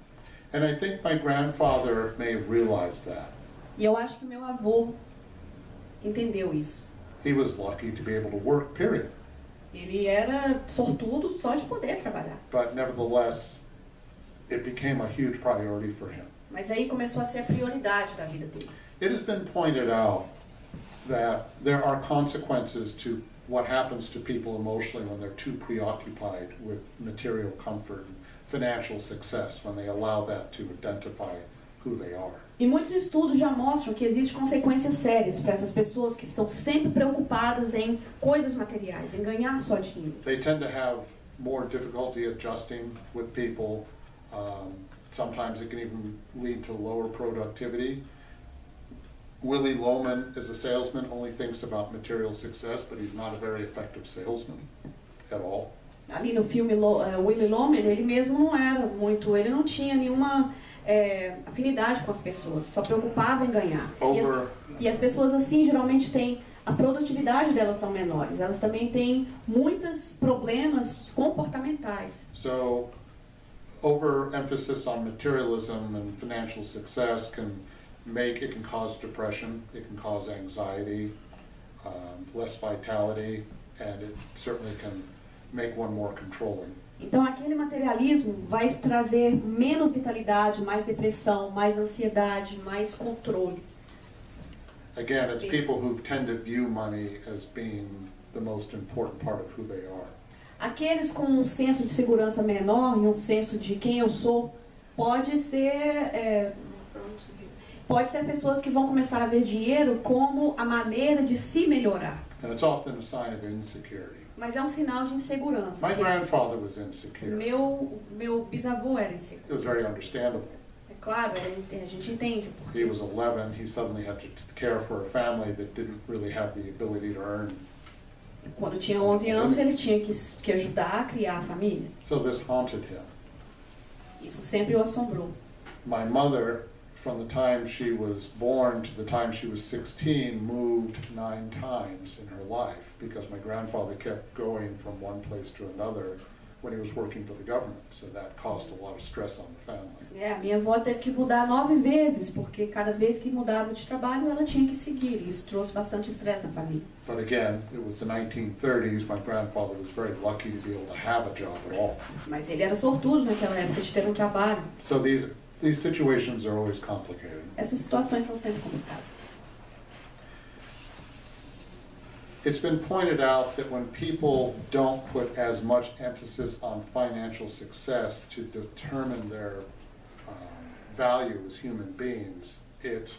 And I think my grandfather may have realized that. E eu acho que meu avô entendeu isso. He was lucky to be able to work, period. Ele era sortudo só de poder trabalhar. But nevertheless, it became a huge priority for him. Mas aí começou a ser a prioridade da vida dele. It has been pointed out that there are consequences to what happens to people emotionally when they're too preoccupied with material comfort and financial success, when they allow that to identify who they are. E muitos estudos já mostram que existem consequências sérias para essas pessoas que estão sempre preocupadas em coisas materiais, em ganhar só dinheiro. They tend to have more difficulty adjusting with people. Sometimes it can even lead to lower productivity. Willy Loman, as a salesman, only thinks about material success, but he's not a very effective salesman at all. Ali no filme Willy Loman, ele mesmo não era muito, ele não tinha nenhuma afinidade com as pessoas, só preocupava em ganhar. E as pessoas assim geralmente têm, a produtividade delas são menores, elas também têm muitos problemas comportamentais. So, overemphasis on materialism and financial success can cause depression, it can cause anxiety, less vitality, and it certainly can make one more controlling. Então aquele materialismo vai trazer menos vitalidade, mais depressão, mais ansiedade, mais controle. Again, it's people who tend to view money as being the most important part of who they are. Aqueles com um senso de segurança menor e um senso de quem eu sou, pode ser pessoas que vão começar a ver dinheiro como a maneira de se melhorar. And it's often a sign of insecurity. Mas é um sinal de insegurança. My porque grandfather was insecure. meu bisavô era inseguro. It was very understandable. É claro, a gente entende. He was 11, he suddenly had to care for a family that didn't really have the ability to earn. Quando tinha 11 anos, ele tinha que ajudar a criar a família. So this haunted him. Isso sempre o assombrou. My mother, from the time she was born to the time she was 16, moved 9 times in her life because my grandfather kept going from one place to another when he was working for the government. So that caused a lot of stress on the family. A minha avó teve que mudar 9 vezes, porque cada vez que mudava de trabalho, ela tinha que seguir. E isso trouxe bastante estresse na família. But again, it was the 1930s. My grandfather was very lucky to be able to have a job at all. Mas ele era sortudo naquela época de ter um trabalho. So these situations are always complicated. Essas situações são sempre complicadas. It's been pointed out that when people don't put as much emphasis on financial success to determine their value as human beings, it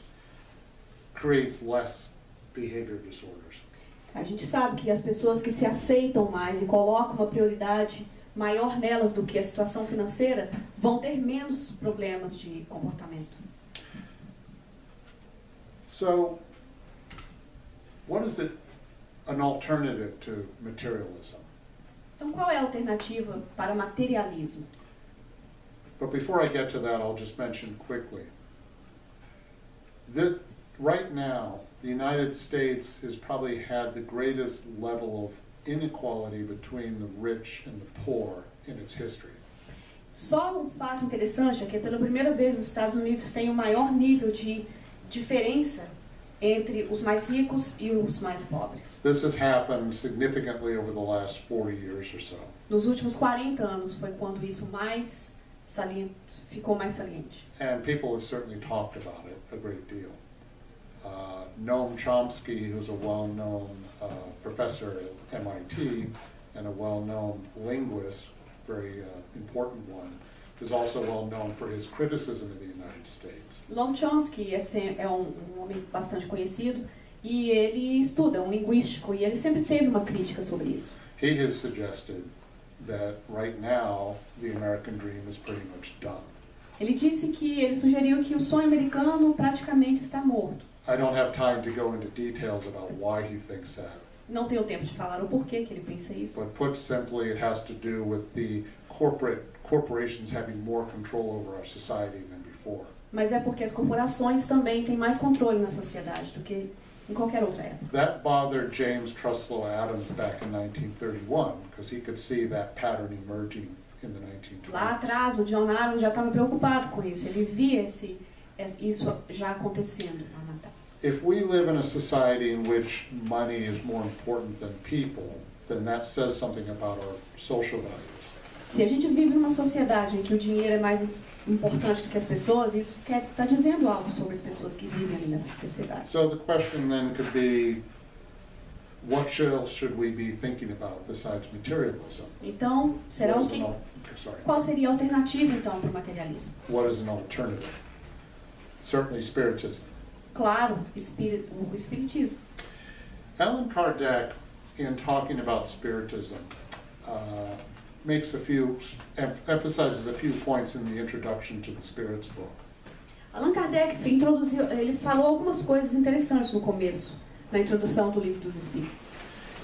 creates less behavior disorders. A gente sabe que as pessoas que se aceitam mais e colocam uma prioridade maior nelas do que a situação financeira vão ter menos problemas de comportamento. So, what is an alternative to materialism? Então, qual é a alternativa para materialismo? But before I get to that, I'll just mention quickly that right now, the United States has probably had the greatest level of inequality between the rich and the poor in its history. Só um fato interessante é que pela primeira vez os Estados Unidos têm o maior nível de diferença entre os mais ricos e os mais pobres. This has happened significantly over the last 40 years or so. Nos últimos 40 anos foi quando isso ficou mais saliente. And people have certainly talked about it a great deal. Noam Chomsky, who's a well-known professor at MIT and a well-known linguist, very important one, is also well known for his criticism of the United States. Noam Chomsky é um homem bastante conhecido e ele estuda, é um linguístico, e ele sempre teve uma crítica sobre isso. He has suggested that right now the American dream is pretty much done. Ele sugeriu que o sonho americano praticamente está morto. I don't have time to go into details about why he thinks that. Não tenho tempo de falar o porquê que ele pensa isso. But put simply, it has to do with the corporations having more control over our society than before. Mas é porque as corporações também têm mais controle na sociedade do que em qualquer outra época. That bothered James Truslow Adams back in 1931 because he could see that pattern emerging in the 1920s. Lá atrás, o John Adams já estava preocupado com isso. Ele via isso já acontecendo lá atrás. If we live in a society in which money is more important than people, then that says something about our social values. Se a gente vive numa sociedade em que o dinheiro é mais importante do que as pessoas, isso está dizendo algo sobre as pessoas que vivem ali nessa sociedade. So the question then could be, what else should we be thinking about besides materialism? Então, qual seria a alternativa então para o materialismo? What is an alternative? Certainly spiritism. Claro, o espiritismo. Allan Kardec, in talking about spiritism, emphasizes a few points in the introduction to the Spirits book. Allan Kardec ele falou algumas coisas interessantes no começo, na introdução do Livro dos Espíritos.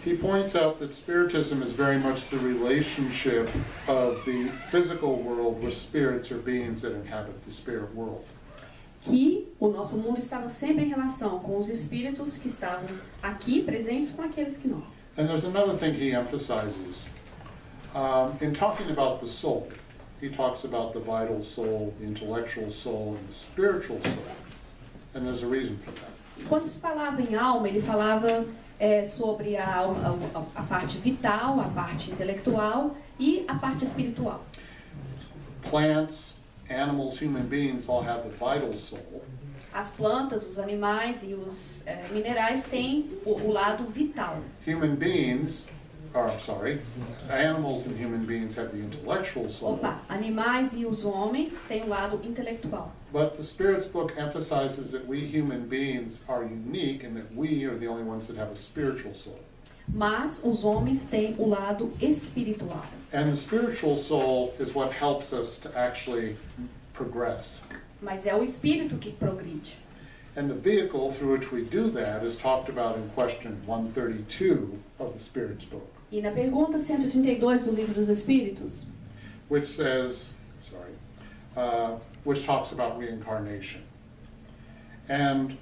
He points out that spiritism is very much the relationship of the physical world with spirits or beings that inhabit the spirit world. Que o nosso mundo estava sempre em relação com os espíritos que estavam aqui presentes com aqueles que não. And there's another thing he emphasizes. In talking about the soul, he talks about the vital soul, the intellectual soul, and the spiritual soul. And there's a reason for that. E quando se falava em alma, ele falava sobre a parte vital, a parte intelectual e a parte espiritual. Plants, animals, human beings all have the vital soul. As plantas, os animais e os minerais têm o lado vital. Animals and human beings have the intellectual soul. Animais e os homens têm o lado intelectual. But the Spirits book emphasizes that we human beings are unique and that we are the only ones that have a spiritual soul. Mas os homens têm o lado espiritual. And the spiritual soul is what helps us to actually progress. Mas é o espírito que progride. And the vehicle through which we do that is talked about in question 132 of the Spirit's book, E na pergunta 132 do Livro dos Espíritos, which says, which talks about reincarnation. And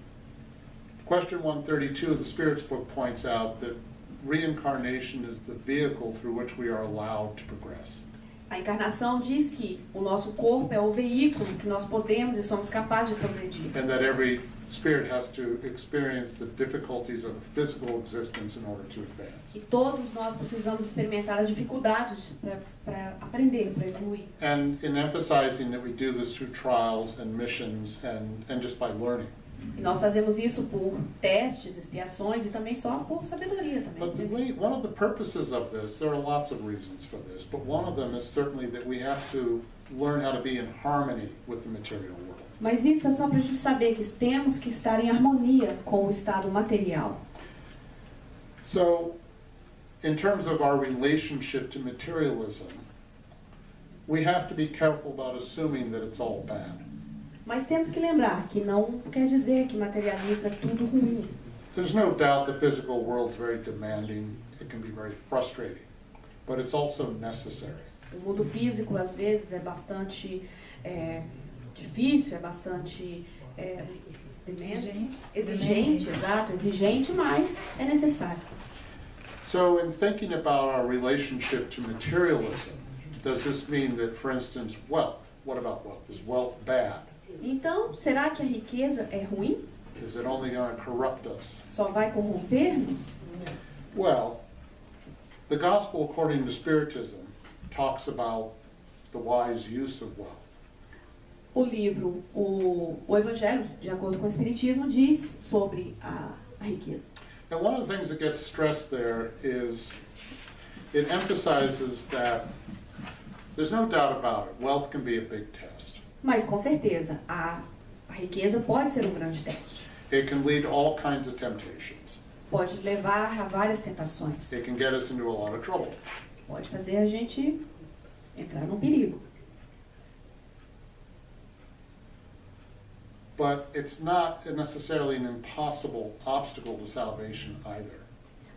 question 132 of the Spirit's book points out that reincarnation is the vehicle through which we are allowed to progress. a encarnação diz que o nosso corpo é o veículo que nós podemos e somos capazes de progredir. And that every spirit has to experience the difficulties of physical existence in order to advance. E todos nós precisamos experimentar as dificuldades para aprender, para evoluir. And in emphasizing that we do this through trials and missions and just by learning. E nós fazemos isso por testes, expiações e também só por sabedoria But também. one of the purposes of this, there are lots of reasons for this, but one of them is certainly that we have to learn how to be in harmony with the material world. Mas isso é só para a gente saber que temos que estar em harmonia com o estado material. So, in terms of our relationship to materialism, we have to be careful about assuming that it's all bad. Mas temos que lembrar que não quer dizer que materialismo é tudo ruim. There's no doubt the physical world's very demanding, it can be very frustrating, but it's also necessary. O mundo físico, às vezes, é bastante difícil, é bastante exigente, exato, exigente, mas é necessário. So in thinking about our relationship to materialism, does this mean that, for instance, wealth, what about wealth? Is wealth bad? Então, será que a riqueza é ruim? Is it only going to corrupt us? Só vai corromper-nos? Well, the Gospel according to Spiritism talks about the wise use of wealth. O livro, o Evangelho, de acordo com o Espiritismo, diz sobre a riqueza. And one of the things that gets stressed there is it emphasizes that there's no doubt about it, wealth can be a big test. Mas, com certeza, a riqueza pode ser um grande teste. It can lead to all kinds of temptations. Pode levar a várias tentações. It can get us into a lot of trouble. Pode fazer a gente entrar num perigo. But it's not necessarily an impossible obstacle to salvation either.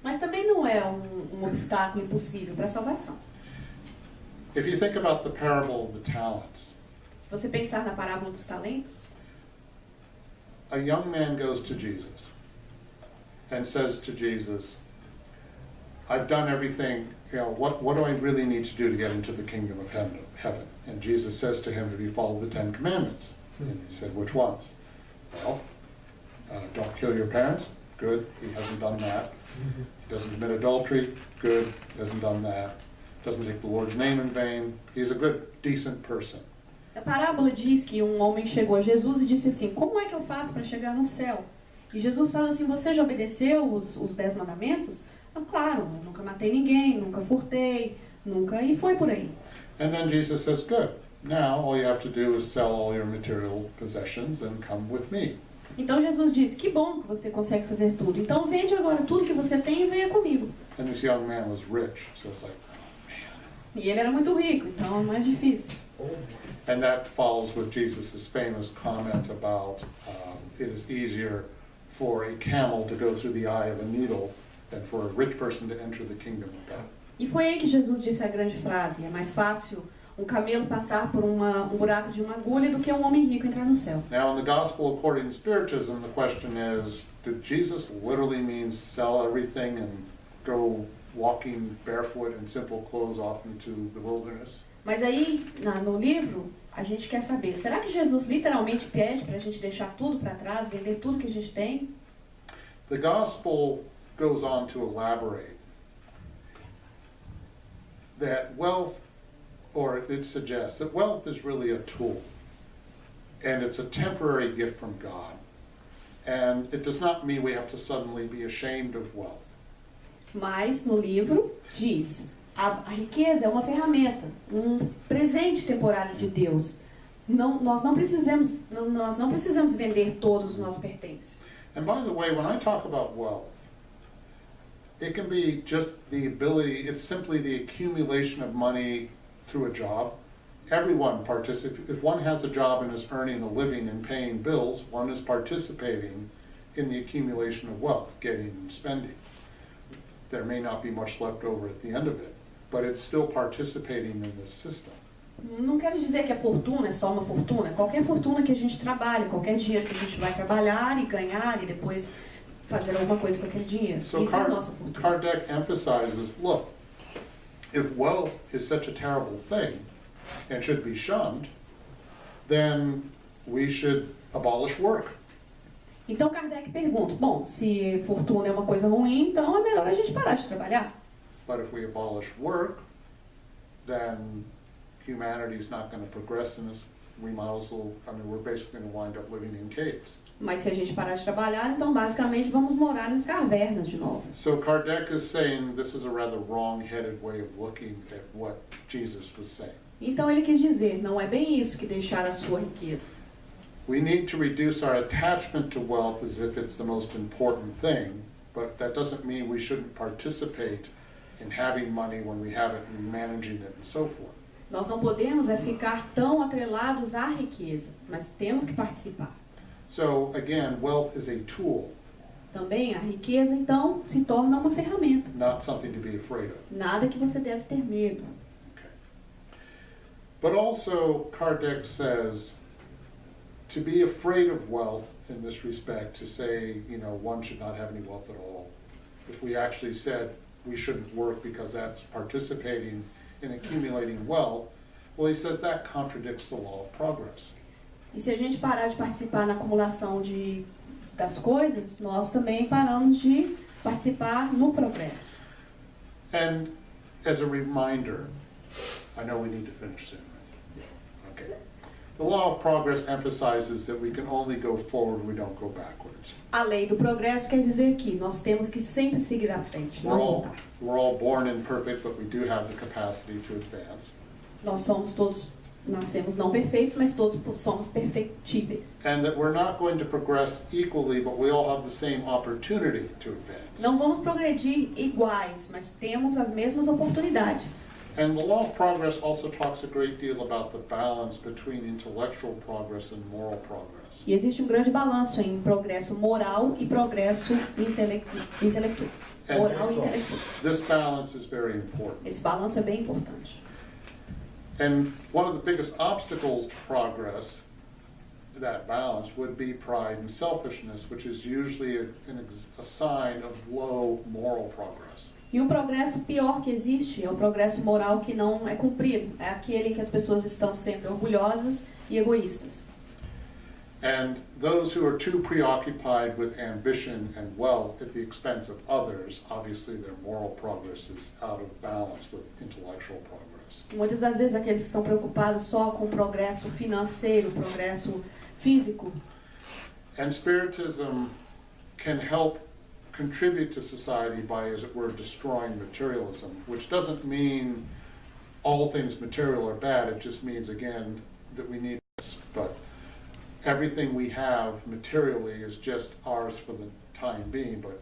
Mas também não é um obstáculo impossível para a salvação. If you think about the parable of the talents, Se você pensar na parábola dos talentos, a young man goes to Jesus and says to Jesus, I've done everything, what do I really need to do to get into the kingdom of heaven? And Jesus says to him, have you followed the 10 Commandments? And he said, which ones? Well, don't kill your parents. Good, he hasn't done that. He doesn't commit adultery. Good, he hasn't done that. Doesn't take the Lord's name in vain. He's a good, decent person. a parábola diz que um homem chegou a Jesus e disse assim, como é que eu faço para chegar no céu? E Jesus fala assim, você já obedeceu os 10 mandamentos? Ah, claro, eu nunca matei ninguém, nunca furtei, nunca, e foi por aí. And then Jesus says, good, now all you have to do is sell all your material possessions and come with me. Então Jesus disse, que bom que você consegue fazer tudo. Então vende agora tudo que você tem e venha comigo. And this young man was rich, so it's like, E ele era muito rico, então é mais difícil. and that follows with Jesus' famous comment about it is easier for a camel to go through the eye of a needle than for a rich person to enter the kingdom of God. E foi aí que Jesus disse a grande frase, é mais fácil um camelo passar por um buraco de uma agulha do que um homem rico entrar no céu. Now, in the Gospel according to Spiritism, the question is, did Jesus literally mean sell everything and go walking barefoot in simple clothes off into the wilderness? Mas aí, no livro, a gente quer saber, será que Jesus literalmente pede para a gente deixar tudo para trás, vender tudo que a gente tem? The Gospel goes on to elaborate that wealth, or it suggests that wealth is really a tool, and it's a temporary gift from God. And it does not mean we have to suddenly be ashamed of wealth. Mas no livro diz, a riqueza é uma ferramenta, um presente temporário de Deus. Nós não precisamos vender todos os nossos pertences. And by the way, when I talk about wealth, It can be just the ability, it's simply the accumulation of money through a job. Everyone participates. If one has a job and is earning a living and paying bills, one is participating in the accumulation of wealth, getting and spending. There may not be much left over at the end of it, but it's still participating in this system. Não quero dizer que a fortuna é só uma fortuna. Qualquer fortuna que a gente trabalhe, qualquer dinheiro que a gente vai trabalhar e ganhar e depois fazer alguma coisa com aquele dinheiro. So Isso é a nossa fortuna. Kardec emphasizes, look, if wealth is such a terrible thing and should be shunned, then we should abolish work. Então Kardec pergunta, bom, se fortuna é uma coisa ruim, então é melhor a gente parar de trabalhar. But if we abolish work, then humanity is not going to progress in this. We might also, we're basically going to wind up living in caves. Mas se a gente parar de trabalhar, então basicamente vamos morar em cavernas de novo. So Kardec is saying this is a rather wrong-headed way of looking at what Jesus was saying. Então ele quis dizer, não é bem isso que deixar a sua riqueza. We need to reduce our attachment to wealth as if it's the most important thing, but that doesn't mean we shouldn't participate in having money when we have it and managing it and so forth. Nós não podemos ficar tão atrelados à riqueza, mas temos que participar. So again, wealth is a tool, Também a riqueza, então, se torna uma ferramenta. not something to be afraid of. Nada que você deve ter medo. Okay. But also, Kardec says, to be afraid of wealth in this respect, to say, one should not have any wealth at all. If we actually said we shouldn't work because that's participating in accumulating wealth, well, he says that contradicts the law of progress. E se a gente parar de participar na acumulação das coisas, nós também paramos de participar no progresso. And as a reminder, I know we need to finish soon, right? Okay. The law of progress emphasizes that we can only go forward, we don't go backwards. A lei do progresso quer dizer que nós temos que sempre seguir à frente, não voltar. We're all born imperfect, but we do have the capacity to advance. Nascemos não perfeitos, mas todos somos perfectíveis. And that we're not going to progress equally, but we all have the same opportunity to advance. Não vamos progredir iguais, mas temos as mesmas oportunidades. And the law of progress also talks a great deal about the balance between intellectual progress and moral progress. E existe um grande balanço em progresso moral e progresso intelectual. Moral e intelectual. This balance is very important. Esse balanço é bem importante. And one of the biggest obstacles to progress, that balance, would be pride and selfishness, which is usually a sign of low moral progress. E o progresso pior que existe é o progresso moral que não é cumprido. É aquele em que as pessoas estão sempre orgulhosas e egoístas. And those who are too preoccupied with ambition and wealth at the expense of others, obviously their moral progress is out of balance with intellectual progress. Muitas das vezes aqueles que estão preocupados só com o progresso financeiro, o progresso físico. And Spiritism can help contribute to society by, as it were, destroying materialism, which doesn't mean all things material are bad. It just means, again, that we need this. But everything we have materially is just ours for the time being, but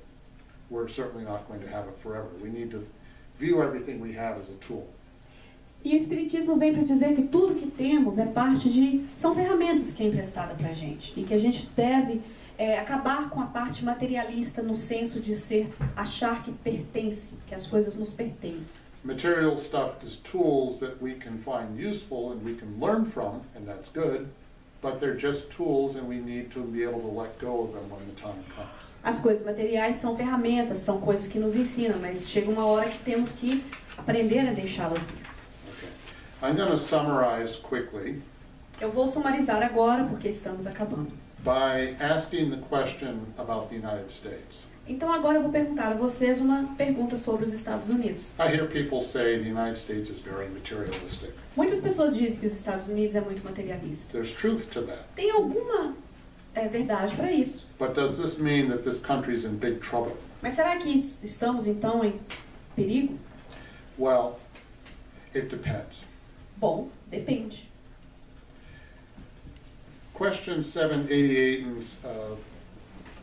we're certainly not going to have it forever. We need to view everything we have as a tool. E o Espiritismo vem para dizer que tudo que temos são ferramentas que é emprestada para a gente. E que a gente deve acabar com a parte materialista no senso de achar que pertence, que as coisas nos pertencem. Material stuff is tools that we can find useful and we can learn from, and that's good, but they're just tools and we need to be able to let go of them when the time comes. As coisas materiais são ferramentas, são coisas que nos ensinam, mas chega uma hora que temos que aprender a deixá-las ir. I'm going to summarize quickly. Eu vou sumarizar agora, porque estamos acabando. By asking the question about the United States. Então agora eu vou perguntar a vocês uma pergunta sobre os Estados Unidos. I hear people say the United States is very materialistic. Muitas pessoas dizem que os Estados Unidos é muito materialista. There's truth to that. Tem alguma verdade para isso. But does this mean that this country is in big trouble? Mas será que estamos então em perigo? Well, it depends. Bom, depende. Question 788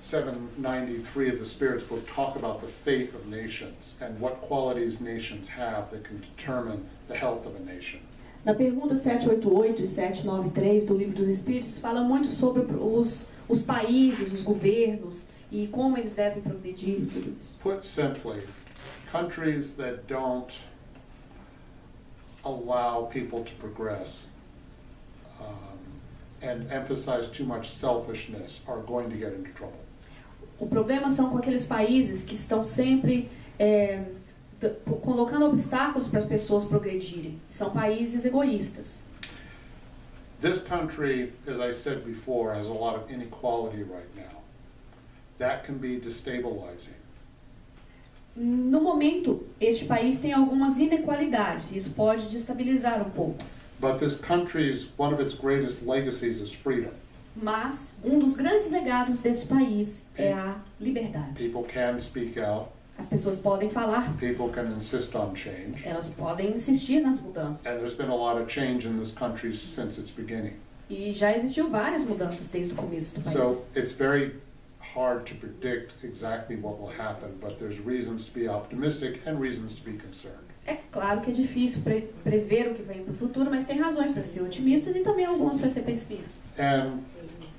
793 of the Spirit's Book talk about the fate of nations and what qualities nations have that can determine the health of a nation. Na pergunta 788 e 793 do Livro dos Espíritos, fala muito sobre os países, os governos e como eles devem progredir tudo isso. Put simply, countries that don't allow people to progress and emphasize too much selfishness are going to get into trouble. O problema são com aqueles países que estão sempre colocando obstáculos para as pessoas progredirem. São países egoístas. This country, as I said before, has a lot of inequality right now. That can be destabilizing. No momento, este país tem algumas inequalidades e isso pode destabilizar um pouco. But this country's, one of its greatest legacies is freedom. Mas um dos grandes legados deste país é a liberdade. People can speak out. As pessoas podem falar, People can insist on change. elas podem insistir nas mudanças. And there's been a lot of change in this country since its beginning. E já existiu várias mudanças desde o começo do país. So it's very hard to predict exactly what will happen, but there's reasons to be optimistic and reasons to be concerned. É claro que é difícil prever o que vem para o futuro, mas tem razões para ser otimistas e também algumas para ser pessimistas. And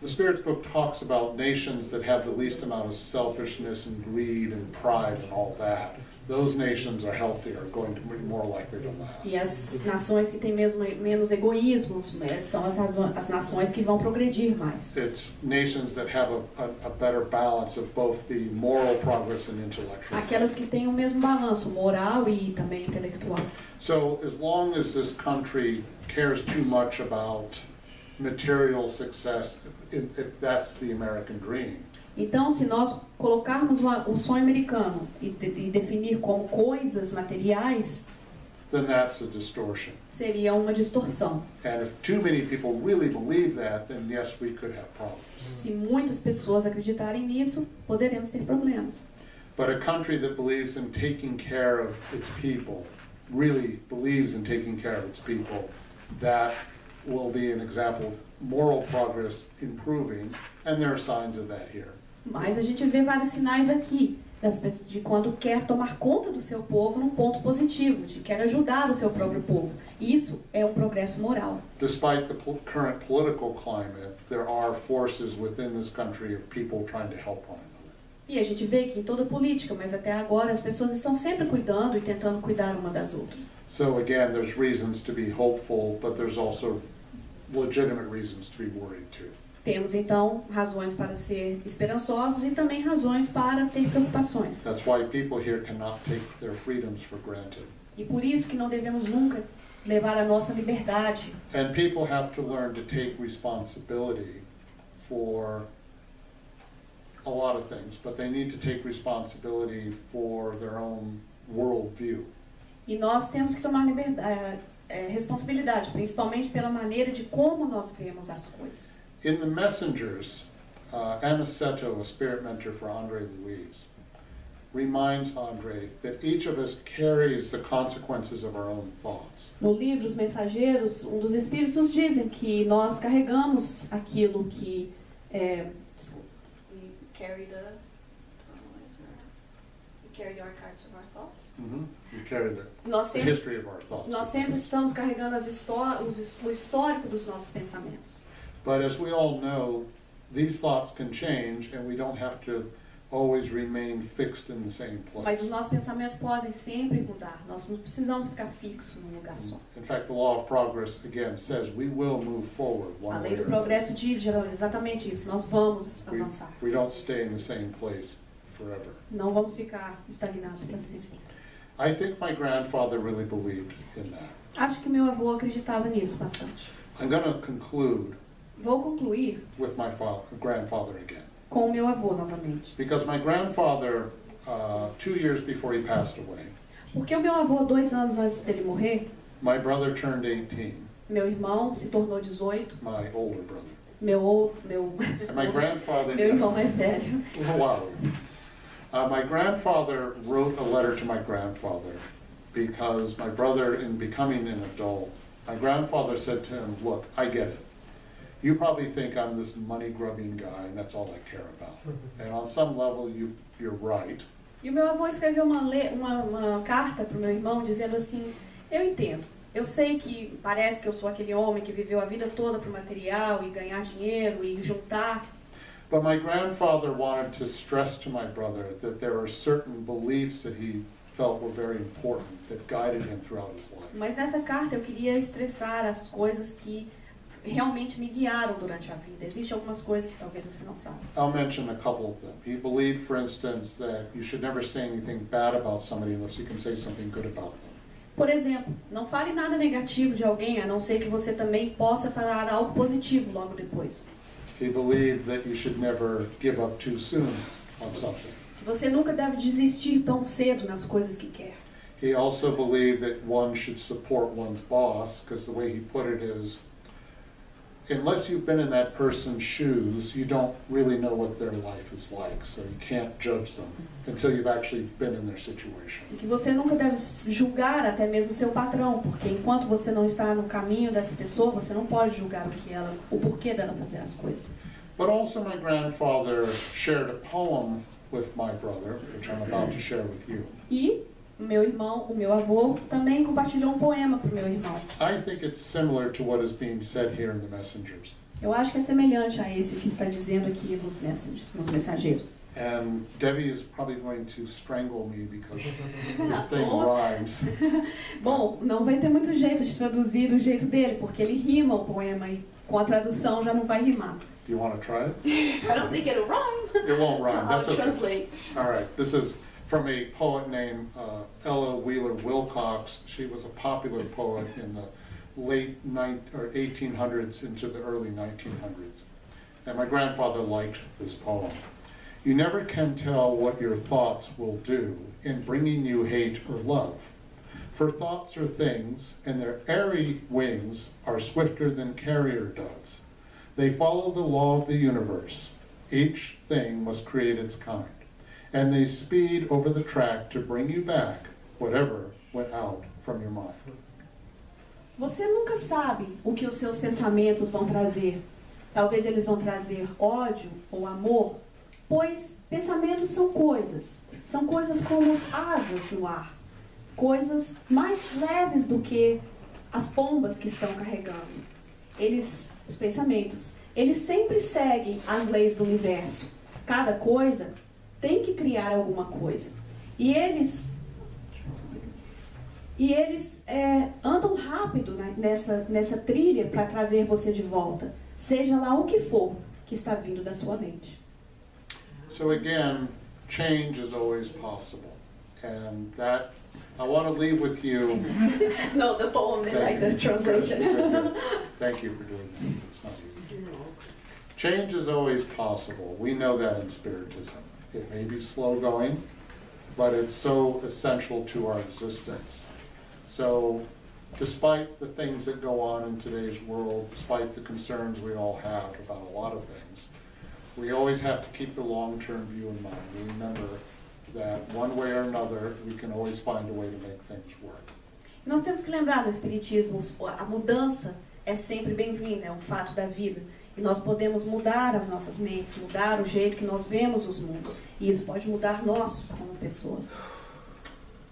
the Spirit's Book talks about nations that have the least amount of selfishness and greed and pride and all that. Those nations are healthier, going to be more likely to last. E as nações que têm menos egoísmos são as nações que vão progredir mais. It's nations that have a better balance of both the moral progress and intellectual. Aquelas que têm o mesmo balanço moral e também intelectual. So as long as this country cares too much about material success, if that's the American dream, Então, se nós colocarmos o sonho americano e definir como coisas materiais, then that's a distortion. seria uma distorção. And if too many people really believe that, then yes, we could have problems. Se muitas pessoas acreditarem nisso, poderemos ter problemas. But a country that believes in taking care of its people, really believes in taking care of its people, that will be an example of moral progress improving, and there are signs of that here. Mas a gente vê vários sinais aqui de quando quer tomar conta do seu povo num ponto positivo, de quer ajudar o seu próprio povo. Isso é um progresso moral. Despite the current political climate, there are forces within this country of people trying to help one another. E a gente vê que em toda política, mas até agora as pessoas estão sempre cuidando e tentando cuidar uma das outras. So again, there's reasons to be hopeful, but there's also legitimate reasons to be worried too. Temos então razões para ser esperançosos e também razões para ter preocupações. That's why people here cannot take their freedoms for granted. E por isso que não devemos nunca levar a nossa liberdade. And people have to learn to take responsibility for a lot of things, but they need to take responsibility for their own worldview. E nós temos que tomar responsabilidade, principalmente pela maneira de como nós vemos as coisas. In the Messengers, Aniceto, a spirit mentor for Andre Luiz, reminds Andre that each of us carries the consequences of our own thoughts. No livro Os Mensageiros, um dos espíritos nos dizem que nós carregamos aquilo que we carry the archives of our thoughts. We carry Nós the temos, history of our thoughts. nós sempre estamos carregando o histórico dos nossos pensamentos. But as we all know, these thoughts can change and we don't have to always remain fixed in the same Mas place. os nossos pensamentos podem sempre mudar. Nós não precisamos ficar fixos num lugar só. In fact, the law of progress, again, says we will move forward A one lei way do or another. progresso diz exatamente isso. Nós vamos avançar. We don't stay in the same place forever. Não vamos ficar estagnados para sempre. I think my grandfather really believed in that. Acho que meu avô acreditava nisso bastante. I'm going to conclude Vou concluir with my grandfather again. com o meu avô novamente. Because my grandfather, 2 years before he passed away, Porque o meu avô, 2 anos antes dele morrer, my brother turned 18, meu irmão se tornou 18, my older brother. And my grandfather... meu irmão mais velho. Wow. My grandfather wrote a letter to my grandfather because my brother, in becoming an adult, my grandfather said to him, look, I get it. You probably think I'm this money-grubbing guy, and that's all I care about. And on some level, you're right. E o meu avô escreveu uma carta para o meu irmão dizendo assim, eu entendo, eu sei que parece que eu sou aquele homem que viveu a vida toda para o material e ganhar dinheiro e juntar. But my grandfather wanted to stress to my brother that there are certain beliefs that he felt were very important, that guided him throughout his life. Mas nessa carta eu queria estressar as coisas que realmente me guiaram durante a vida. Existem algumas coisas que talvez você não saiba. I'll mention a couple of them. He believed, for instance, that you should never say anything bad about somebody unless you can say something good about them. Por exemplo, não fale nada negativo de alguém, a não ser que você também possa falar algo positivo logo depois. He believed that you should never give up too soon on something. Você nunca deve desistir tão cedo nas coisas que quer. He also believed that one should support one's boss, because the way he put it is, unless you've been in that person's shoes, you don't really know what their life is like, so you can't judge them until you've actually been in their situation. E que você nunca deve julgar até mesmo seu patrão, porque enquanto você não está no caminho dessa pessoa, você não pode julgar o porquê dela fazer as coisas. But also my grandfather shared a poem with my brother, which I'm about to share with you. E o meu avô, também compartilhou um poema para o meu irmão. I think it's similar to what is being said here in the messengers. Eu acho que é semelhante a esse que está dizendo aqui nos mensageiros. And Debbie is probably going to strangle me because this thing rhymes. Bom, não vai ter muito jeito de traduzir do jeito dele, porque ele rima o poema e com a tradução já não vai rimar. Do you want to try it? I don't think it'll rhyme. It won't rhyme. That's I'll okay. translate. All right. This is from a poet named Ella Wheeler Wilcox. She was a popular poet in the late 1800s into the early 1900s. And my grandfather liked this poem. You never can tell what your thoughts will do in bringing you hate or love. For thoughts are things, and their airy wings are swifter than carrier doves. They follow the law of the universe. Each thing must create its kind. And they speed over the track to bring you back whatever went out from your mind. Você nunca sabe o que os seus pensamentos vão trazer. Talvez eles vão trazer ódio ou amor, pois pensamentos são coisas como asas no ar, coisas mais leves do que as pombas que estão carregando. Os pensamentos, eles sempre seguem as leis do universo. Cada coisa tem que criar alguma coisa. E eles andam rápido, né, nessa trilha para trazer você de volta, seja lá o que for que está vindo da sua mente. So again, change is always possible. And that, I want to leave with you. No, the poem, they like the translation. Thank you for doing that. It's not easy. Change is always possible. We know that in Spiritism. It may be slow going, but it's so essential to our existence. So, despite the things that go on in today's world, despite the concerns we all have about a lot of things, we always have to keep the long-term view in mind. We remember that one way or another, we can always find a way to make things work. Nós temos que lembrar no Espiritismo, a mudança é sempre bem-vinda, é um fato da vida. E nós podemos mudar as nossas mentes, mudar o jeito que nós vemos os mundos. E isso pode mudar nós como pessoas.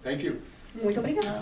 Thank you. Muito obrigada.